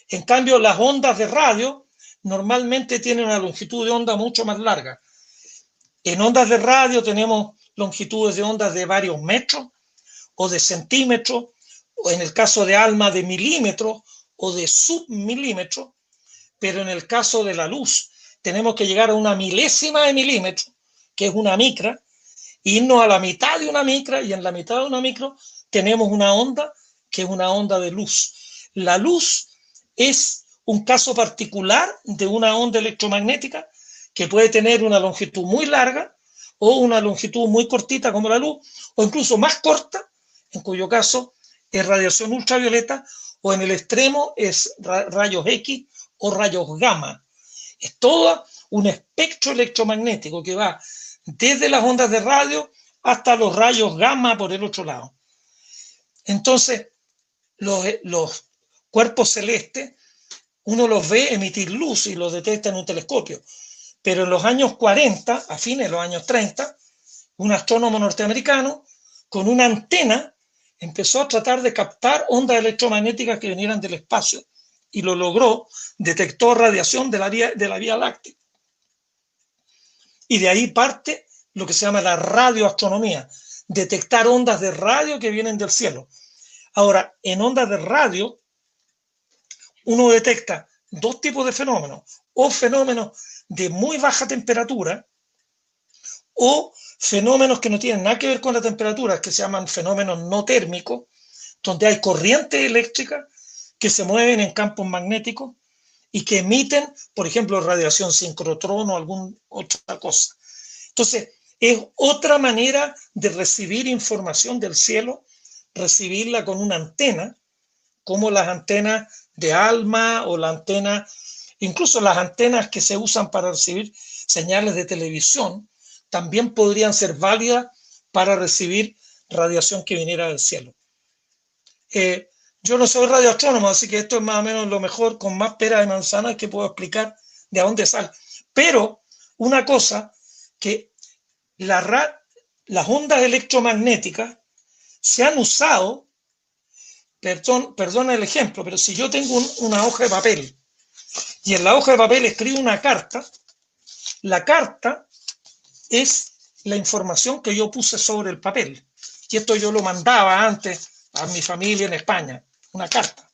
En cambio, las ondas de radio normalmente tienen una longitud de onda mucho más larga. En ondas de radio tenemos longitudes de ondas de varios metros o de centímetros, o en el caso de ALMA de milímetros o de submilímetros, pero en el caso de la luz tenemos que llegar a una milésima de milímetro, que es una micra, e irnos a la mitad de una micra, y en la mitad de una micro tenemos una onda que es una onda de luz. La luz es un caso particular de una onda electromagnética que puede tener una longitud muy larga o una longitud muy cortita como la luz, o incluso más corta, en cuyo caso es radiación ultravioleta, o en el extremo es rayos X o rayos gamma. Es todo un espectro electromagnético que va desde las ondas de radio hasta los rayos gamma por el otro lado. Entonces, los cuerpos celestes, uno los ve emitir luz y los detecta en un telescopio. Pero en los años 40, a fines de los años 30, un astrónomo norteamericano con una antena empezó a tratar de captar ondas electromagnéticas que vinieran del espacio y lo logró, detectó radiación de la Vía Láctea. Y de ahí parte lo que se llama la radioastronomía, detectar ondas de radio que vienen del cielo. Ahora, en ondas de radio, uno detecta dos tipos de fenómenos, o fenómenos de muy baja temperatura o fenómenos que no tienen nada que ver con la temperatura, que se llaman fenómenos no térmicos, donde hay corrientes eléctricas que se mueven en campos magnéticos y que emiten, por ejemplo, radiación sincrotrón o alguna otra cosa. Entonces, es otra manera de recibir información del cielo, recibirla con una antena, como las antenas de ALMA o la antena, incluso las antenas que se usan para recibir señales de televisión, también podrían ser válidas para recibir radiación que viniera del cielo. Yo no soy radioastrónomo, así que esto es más o menos lo mejor, con más pera de manzana, que puedo explicar de dónde sale. Pero una cosa, que las ondas electromagnéticas se han usado, perdona el ejemplo, pero si yo tengo una hoja de papel y en la hoja de papel escribo una carta, la carta es la información que yo puse sobre el papel. Y esto yo lo mandaba antes a mi familia en España, una carta.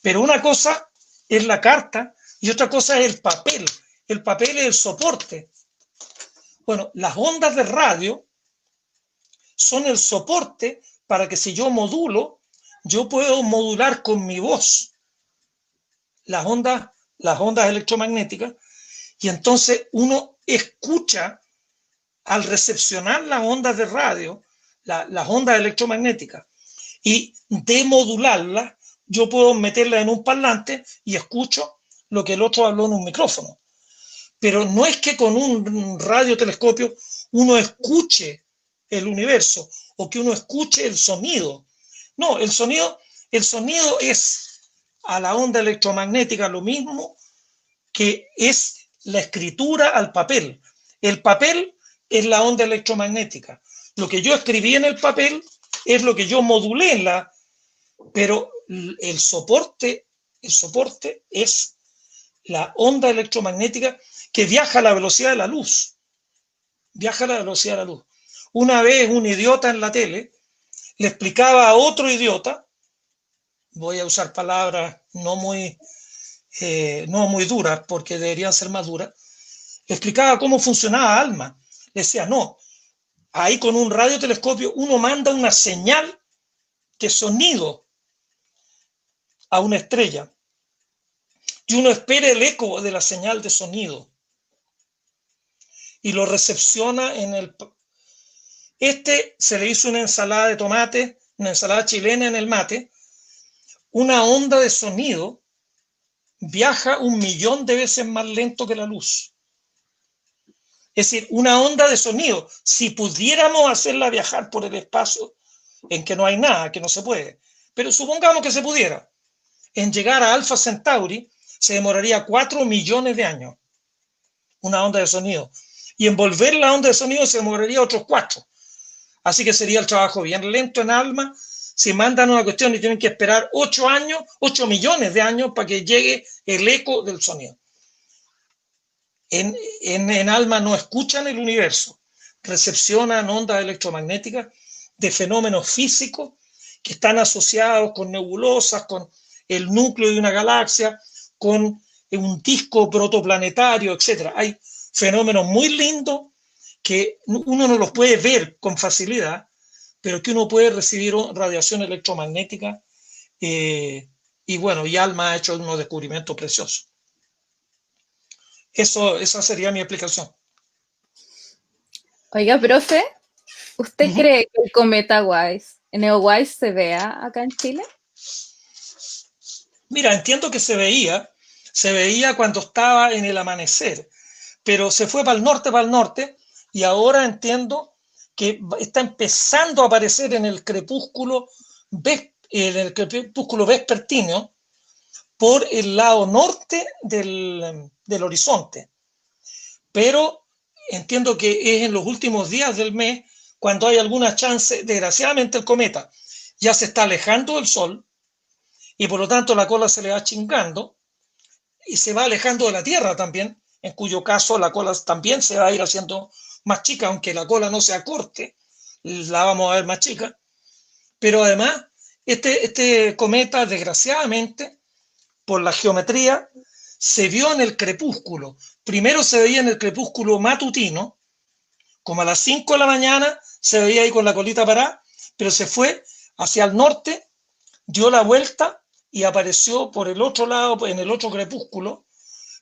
Pero una cosa es la carta y otra cosa es el papel. El papel es el soporte. Bueno, las ondas de radio son el soporte para que, si yo modulo, yo puedo modular con mi voz las ondas electromagnéticas, y entonces uno escucha, al recepcionar las ondas de radio, las ondas electromagnéticas, y demodularlas, yo puedo meterlas en un parlante y escucho lo que el otro habló en un micrófono. Pero no es que con un radiotelescopio uno escuche el universo o que uno escuche el sonido. No, el sonido es a la onda electromagnética lo mismo que es la escritura al papel. El papel es la onda electromagnética. Lo que yo escribí en el papel es lo que yo modulé pero el soporte es la onda electromagnética que viaja a la velocidad de la luz. Viaja a la velocidad de la luz. Una vez un idiota en la tele le explicaba a otro idiota, voy a usar palabras no muy duras, porque deberían ser más duras, le explicaba cómo funcionaba ALMA. Le decía, no, ahí con un radiotelescopio uno manda una señal de sonido a una estrella y uno espera el eco de la señal de sonido y lo recepciona en el... se le hizo una ensalada de tomate, una ensalada chilena en el mate. Una onda de sonido viaja 1.000.000 de veces más lento que la luz. Es decir, una onda de sonido, si pudiéramos hacerla viajar por el espacio, en que no hay nada, que no se puede, pero supongamos que se pudiera, en llegar a Alpha Centauri se demoraría 4 millones de años, una onda de sonido, y en volver la onda de sonido se demoraría otros 4. Así que sería el trabajo bien lento en ALMA. Si mandan una cuestión y tienen que esperar 8 millones de años para que llegue el eco del sonido. En ALMA no escuchan el universo, recepcionan ondas electromagnéticas de fenómenos físicos que están asociados con nebulosas, con el núcleo de una galaxia, con un disco protoplanetario, etc. Hay fenómenos muy lindos que uno no los puede ver con facilidad, pero que uno puede recibir radiación electromagnética, y bueno, y ALMA ha hecho unos descubrimientos preciosos. Esa sería mi explicación. Oiga, profe, ¿usted cree que el cometa Neowise se vea acá en Chile? Mira, entiendo que se veía cuando estaba en el amanecer, pero se fue para el norte, y ahora entiendo que está empezando a aparecer en el crepúsculo vespertino por el lado norte del horizonte. Pero entiendo que es en los últimos días del mes cuando hay alguna chance. Desgraciadamente el cometa ya se está alejando del Sol y por lo tanto la cola se le va chingando y se va alejando de la Tierra también, en cuyo caso la cola también se va a ir haciendo más chica, aunque la cola no se acorte, la vamos a ver más chica. Pero además, este cometa, desgraciadamente, por la geometría, se vio en el crepúsculo. Primero se veía en el crepúsculo matutino, como a las 5 de la mañana, se veía ahí con la colita parada, pero se fue hacia el norte, dio la vuelta y apareció por el otro lado, en el otro crepúsculo,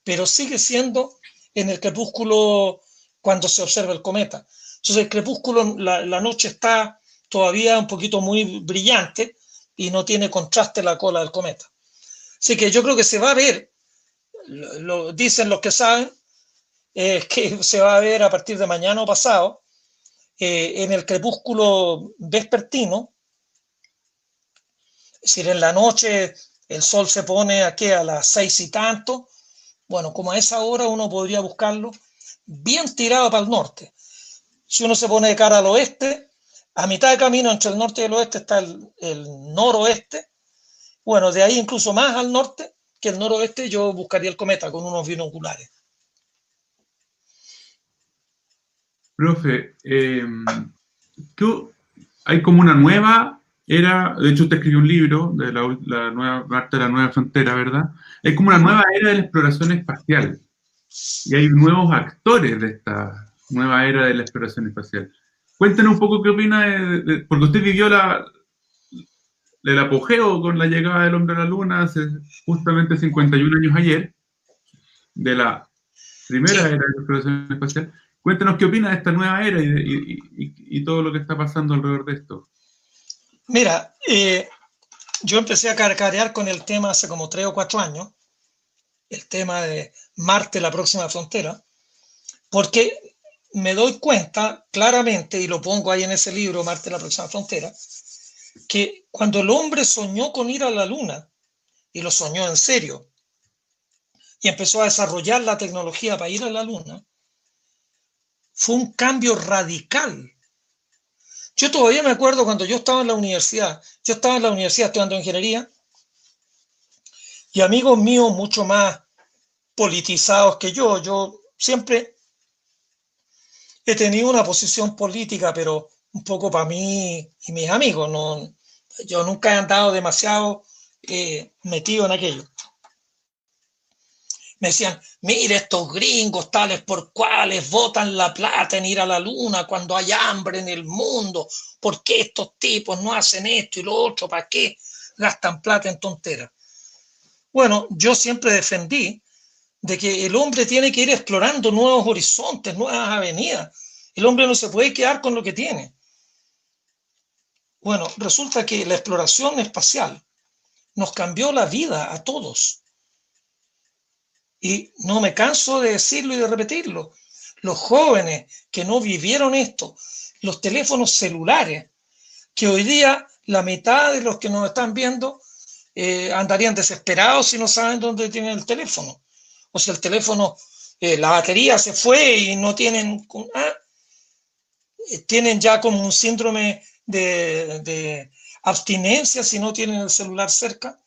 pero sigue siendo en el crepúsculo cuando se observa el cometa. Entonces el crepúsculo, la noche está todavía un poquito muy brillante y no tiene contraste la cola del cometa. Así que yo creo que se va a ver, lo dicen los que saben, que se va a ver a partir de mañana o pasado, en el crepúsculo vespertino, es decir, en la noche el sol se pone aquí a las 6 y tanto, bueno, como a esa hora uno podría buscarlo bien tirado para el norte. Si uno se pone de cara al oeste, a mitad de camino entre el norte y el oeste está el noroeste. Bueno, de ahí incluso más al norte que el noroeste, yo buscaría el cometa con unos binoculares. Profe, hay como una nueva era, de hecho usted escribió un libro de la nueva Marte de la Nueva Frontera, ¿verdad? Es como una nueva era de la exploración espacial. Y hay nuevos actores de esta nueva era de la exploración espacial. Cuéntenos un poco qué opina porque usted vivió el apogeo con la llegada del hombre a la Luna hace justamente 51 años ayer, de la primera era de la exploración espacial. Cuéntenos qué opina de esta nueva era y todo lo que está pasando alrededor de esto. Mira, yo empecé a cacarear con el tema hace como 3 o 4 años, el tema de Marte, la próxima frontera, porque me doy cuenta claramente, y lo pongo ahí en ese libro, Marte, la próxima frontera, que cuando el hombre soñó con ir a la Luna, y lo soñó en serio, y empezó a desarrollar la tecnología para ir a la Luna, fue un cambio radical. Yo todavía me acuerdo cuando yo estaba en la universidad estudiando ingeniería, y amigos míos mucho más politizados que yo siempre he tenido una posición política, pero un poco para mí y mis amigos, no, yo nunca he andado demasiado metido en aquello. Me decían, mire, estos gringos tales por cuales botan la plata en ir a la Luna cuando hay hambre en el mundo. ¿Por qué estos tipos no hacen esto y lo otro? ¿Para qué gastan plata en tonteras? Bueno, yo siempre defendí de que el hombre tiene que ir explorando nuevos horizontes, nuevas avenidas. El hombre no se puede quedar con lo que tiene. Bueno, resulta que la exploración espacial nos cambió la vida a todos. Y no me canso de decirlo y de repetirlo. Los jóvenes que no vivieron esto, los teléfonos celulares, que hoy día la mitad de los que nos están viendo andarían desesperados si no saben dónde tienen el teléfono. O si el teléfono, la batería se fue y no tienen... tienen ya como un síndrome de abstinencia si no tienen el celular cerca.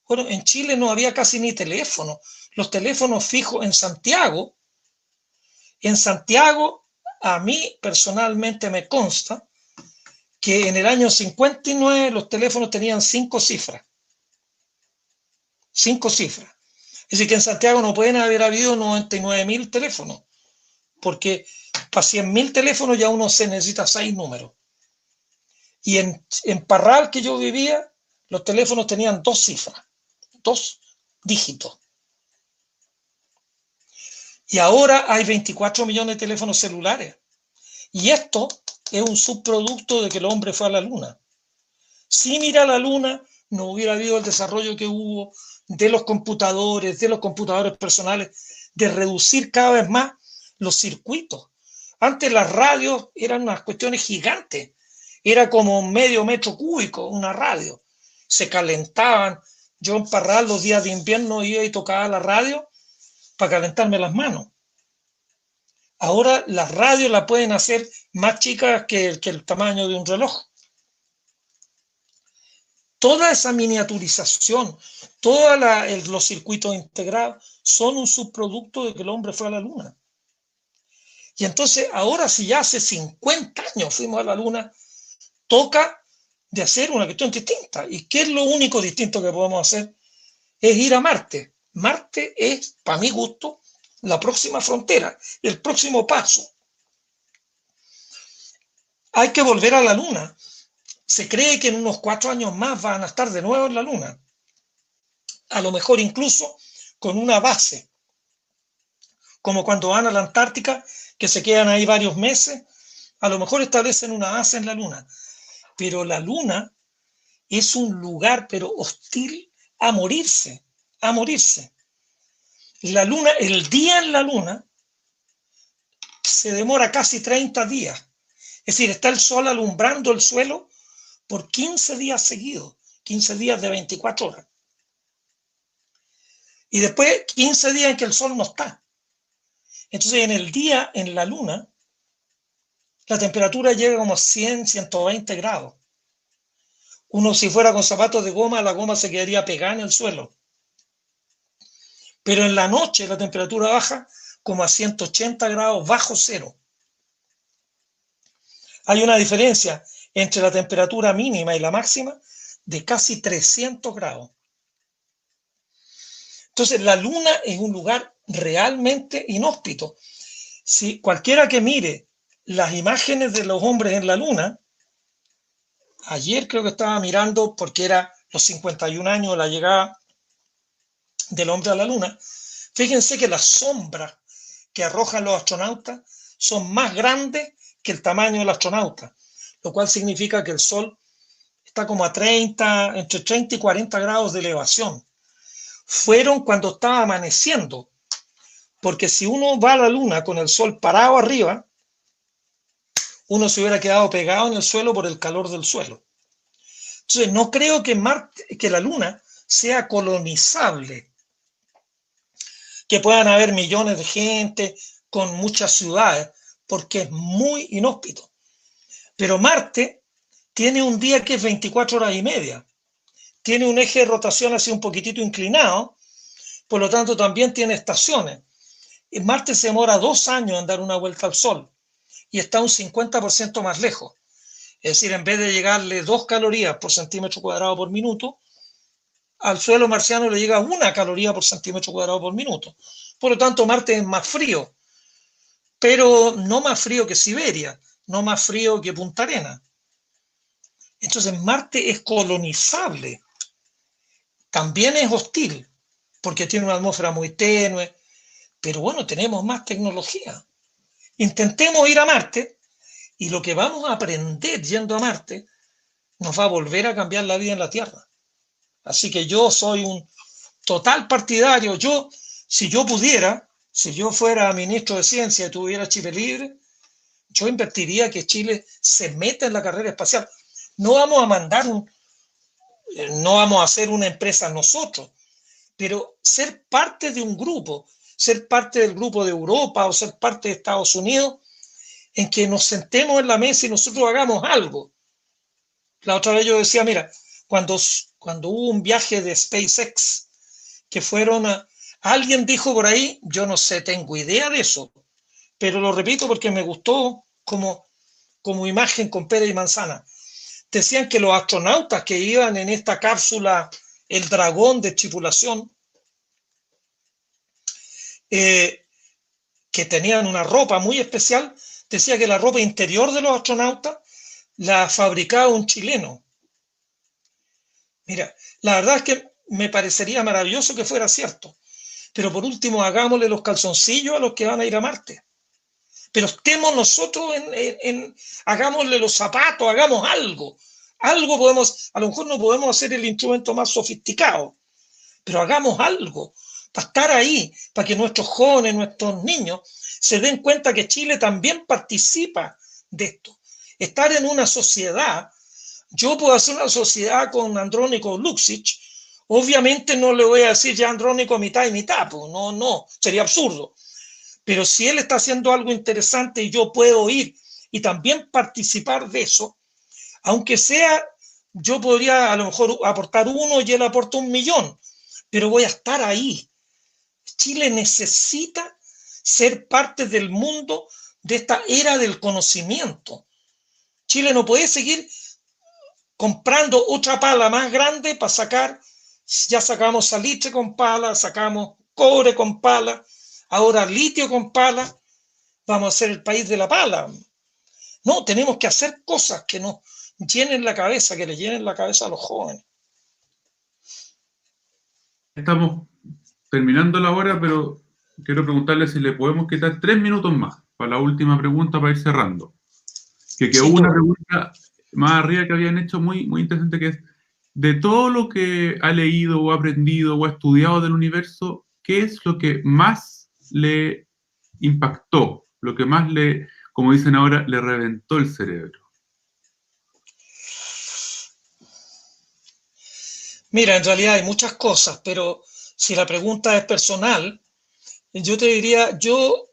Bueno, en Chile no había casi ni teléfono. Los teléfonos fijos en Santiago, a mí personalmente me consta que en el año 59 los teléfonos tenían 5 cifras. 5 cifras. Es decir, que en Santiago no pueden haber habido 99.000 teléfonos, porque para 100.000 teléfonos ya uno se necesita 6 números. Y en Parral, que yo vivía, los teléfonos tenían 2 cifras, 2 dígitos. Y ahora hay 24 millones de teléfonos celulares. Y esto es un subproducto de que el hombre fue a la Luna. Sin ir a la Luna, no hubiera habido el desarrollo que hubo de los computadores personales, de reducir cada vez más los circuitos. Antes las radios eran unas cuestiones gigantes. Era como medio metro cúbico una radio. Se calentaban. Yo en Parral los días de invierno iba y tocaba la radio para calentarme las manos. Ahora las radios la pueden hacer más chicas que el tamaño de un reloj. Toda esa miniaturización, todos los circuitos integrados son un subproducto de que el hombre fue a la Luna. Y entonces ahora, si ya hace 50 años fuimos a la Luna, toca de hacer una cuestión distinta. ¿Y qué es lo único distinto que podemos hacer? Es ir a Marte. Marte es, para mi gusto, la próxima frontera, el próximo paso. Hay que volver a la Luna. Se cree que en unos 4 años más van a estar de nuevo en la Luna. A lo mejor incluso con una base, como cuando van a la Antártica, que se quedan ahí varios meses, a lo mejor establecen una base en la Luna. Pero la Luna es un lugar, pero hostil a morirse, a morirse. La Luna, el día en la Luna se demora casi 30 días. Es decir, está el sol alumbrando el suelo por 15 días seguidos, 15 días de 24 horas. Y después 15 días en que el sol no está. Entonces, en el día, en la Luna, la temperatura llega como a 100, 120 grados. Uno, si fuera con zapatos de goma, la goma se quedaría pegada en el suelo. Pero en la noche la temperatura baja como a 180 grados bajo cero. Hay una diferencia entre la temperatura mínima y la máxima de casi 300 grados. Entonces, la Luna es un lugar realmente inhóspito. Si cualquiera que mire las imágenes de los hombres en la Luna, ayer creo que estaba mirando, porque era los 51 años de la llegada del hombre a la Luna, fíjense que las sombras que arrojan los astronautas son más grandes que el tamaño del astronauta, lo cual significa que el Sol está como a entre 30 y 40 grados de elevación. Fueron cuando estaba amaneciendo, porque si uno va a la Luna con el Sol parado arriba, uno se hubiera quedado pegado en el suelo por el calor del suelo. Entonces, no creo que la Luna sea colonizable, que puedan haber millones de gente con muchas ciudades, porque es muy inhóspito. Pero Marte tiene un día que es 24 horas y media. Tiene un eje de rotación así un poquitito inclinado, por lo tanto también tiene estaciones. En Marte se demora 2 años en dar una vuelta al Sol y está un 50% más lejos. Es decir, en vez de llegarle 2 calorías por centímetro cuadrado por minuto, al suelo marciano le llega 1 caloría por centímetro cuadrado por minuto. Por lo tanto, Marte es más frío, pero no más frío que Siberia, no más frío que Punta Arenas. Entonces, Marte es colonizable. También es hostil, porque tiene una atmósfera muy tenue, pero bueno, tenemos más tecnología. Intentemos ir a Marte y lo que vamos a aprender yendo a Marte nos va a volver a cambiar la vida en la Tierra. Así que yo soy un total partidario. Si yo pudiera, si yo fuera ministro de Ciencia y tuviera Chile libre, yo invertiría que Chile se meta en la carrera espacial. No vamos a mandar no vamos a hacer una empresa nosotros, pero ser parte de un grupo, ser parte del grupo de Europa o ser parte de Estados Unidos, en que nos sentemos en la mesa y nosotros hagamos algo. La otra vez yo decía, mira, cuando hubo un viaje de SpaceX, que fueron alguien dijo por ahí, yo no sé, tengo idea de eso, pero lo repito porque me gustó como imagen con pera y manzana. Decían que los astronautas que iban en esta cápsula, el Dragón de tripulación, que tenían una ropa muy especial, decía que la ropa interior de los astronautas la fabricaba un chileno. Mira, la verdad es que me parecería maravilloso que fuera cierto, pero por último hagámosle los calzoncillos a los que van a ir a Marte. Pero estemos nosotros hagámosle los zapatos, hagamos algo. Algo podemos, a lo mejor no podemos hacer el instrumento más sofisticado, pero hagamos algo para estar ahí, para que nuestros jóvenes, nuestros niños se den cuenta que Chile también participa de esto. Estar en una sociedad, yo puedo hacer una sociedad con Andrónico Luksic, obviamente no le voy a decir ya Andrónico mitad y mitad, pues no, sería absurdo. Pero si él está haciendo algo interesante y yo puedo ir y también participar de eso, aunque sea, yo podría a lo mejor aportar 1 y él aporta 1 millón, pero voy a estar ahí. Chile necesita ser parte del mundo de esta era del conocimiento. Chile no puede seguir comprando otra pala más grande para sacar Ya sacamos salitre con pala, sacamos cobre con pala, ahora litio con pala, vamos a ser el país de la pala. No, tenemos que hacer cosas que nos llenen la cabeza, que le llenen la cabeza a los jóvenes. Estamos terminando la hora, pero quiero preguntarle si le podemos quitar 3 minutos más para la última pregunta, para ir cerrando. Que Sí, hubo una claro. pregunta más arriba que habían hecho muy, muy interesante, que es, de todo lo que ha leído o aprendido o ha estudiado del universo, ¿qué es lo que más le impactó? Lo que más le, como dicen ahora, le reventó el cerebro. Mira, en realidad hay muchas cosas, pero si la pregunta es personal, yo te diría, yo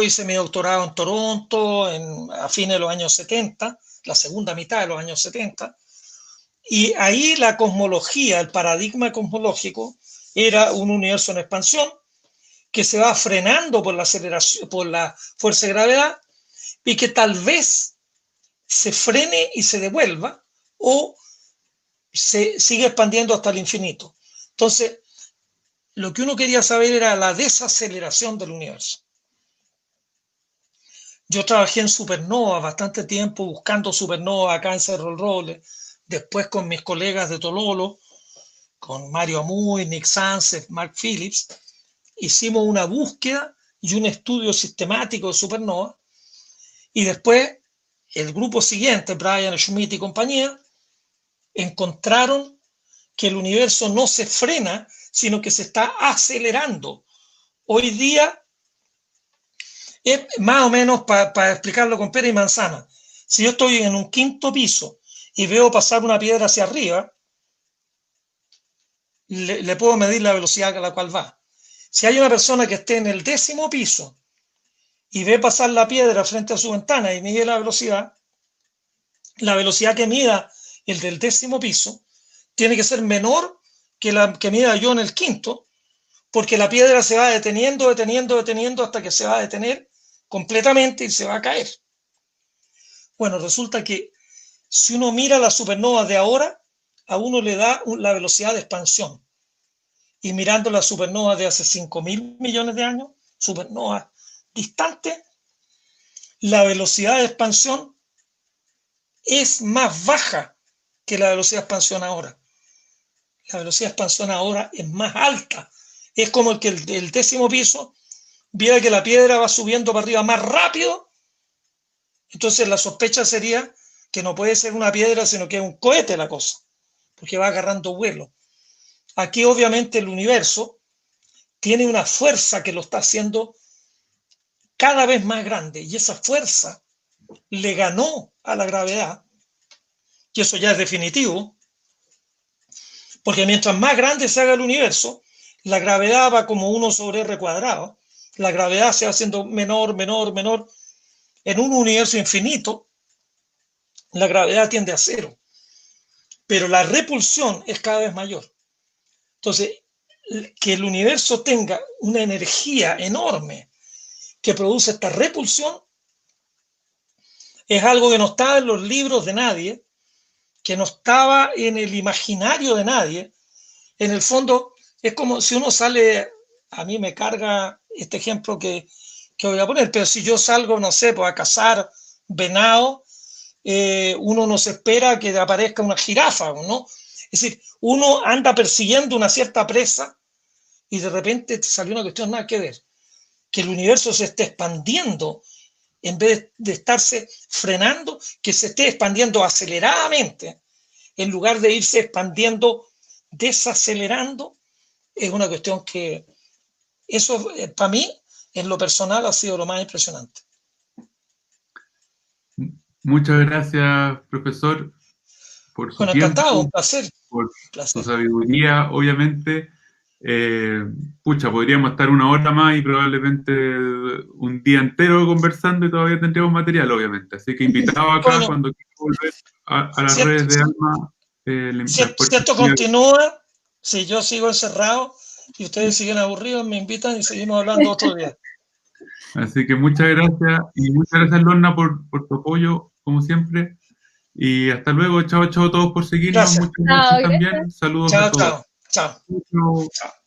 hice mi doctorado en Toronto a fines de los años 70, la segunda mitad de los años 70, y ahí la cosmología, el paradigma cosmológico, era un universo en expansión que se va frenando por la aceleración, por la fuerza de gravedad, y que tal vez se frene y se devuelva, o se sigue expandiendo hasta el infinito. Entonces, lo que uno quería saber era la desaceleración del universo. Yo trabajé en supernova bastante tiempo, buscando supernova acá en Cerro del Roble, después con mis colegas de Tololo, con Mario Amuy, Nick Sánchez, Mark Phillips, hicimos una búsqueda y un estudio sistemático de supernova, y después el grupo siguiente, Brian Schmidt y compañía, encontraron que el universo no se frena, sino que se está acelerando. Hoy día, es más o menos para explicarlo con pera y manzana, si yo estoy en un quinto piso y veo pasar una piedra hacia arriba, le puedo medir la velocidad a la cual va. Si hay una persona que esté en el 10º piso y ve pasar la piedra frente a su ventana y mide la velocidad que mida el del 10º piso tiene que ser menor que la que mida yo en el quinto, porque la piedra se va deteniendo hasta que se va a detener completamente y se va a caer. Bueno, resulta que si uno mira las supernovas de ahora, a uno le da la velocidad de expansión. Y mirando las supernovas de hace 5.000 millones de años, supernovas distantes, la velocidad de expansión es más baja que la velocidad de expansión ahora. La velocidad de expansión ahora es más alta. Es como que el 10º piso viera que la piedra va subiendo para arriba más rápido. Entonces la sospecha sería que no puede ser una piedra, sino que es un cohete la cosa, porque va agarrando vuelo. Aquí obviamente el universo tiene una fuerza que lo está haciendo cada vez más grande, y esa fuerza le ganó a la gravedad, y eso ya es definitivo, porque mientras más grande se haga el universo, la gravedad va como 1/r². La gravedad se va haciendo menor. En un universo infinito, la gravedad tiende a 0, pero la repulsión es cada vez mayor. Entonces, que el universo tenga una energía enorme que produce esta repulsión es algo que no estaba en los libros de nadie, que no estaba en el imaginario de nadie. En el fondo, es como si uno sale, a mí me carga este ejemplo que voy a poner, pero si yo salgo, no sé, pues a cazar venado, uno no se espera que aparezca una jirafa, ¿no? Es decir, uno anda persiguiendo una cierta presa y de repente te salió una cuestión nada que ver. Que el universo se esté expandiendo en vez de estarse frenando, que se esté expandiendo aceleradamente en lugar de irse expandiendo desacelerando, es una cuestión que eso para mí en lo personal ha sido lo más impresionante. Muchas gracias, profesor, por su Bueno, tiempo, encantado, un placer. por su sabiduría, obviamente. Podríamos estar una hora más y probablemente un día entero conversando y todavía tendríamos material, obviamente. Así que invitado acá, bueno, cuando quiera volver a las redes de Alma. Si esto continúa, si yo sigo encerrado y ustedes siguen aburridos, me invitan y seguimos hablando otro día. Así que muchas gracias, y muchas gracias, Lorna, por tu apoyo, como siempre. Y hasta luego. Chao, chao a todos por seguirnos. Gracias. Muchas gracias también. Saludos a todos. Chao. Chao. Chao. Chao.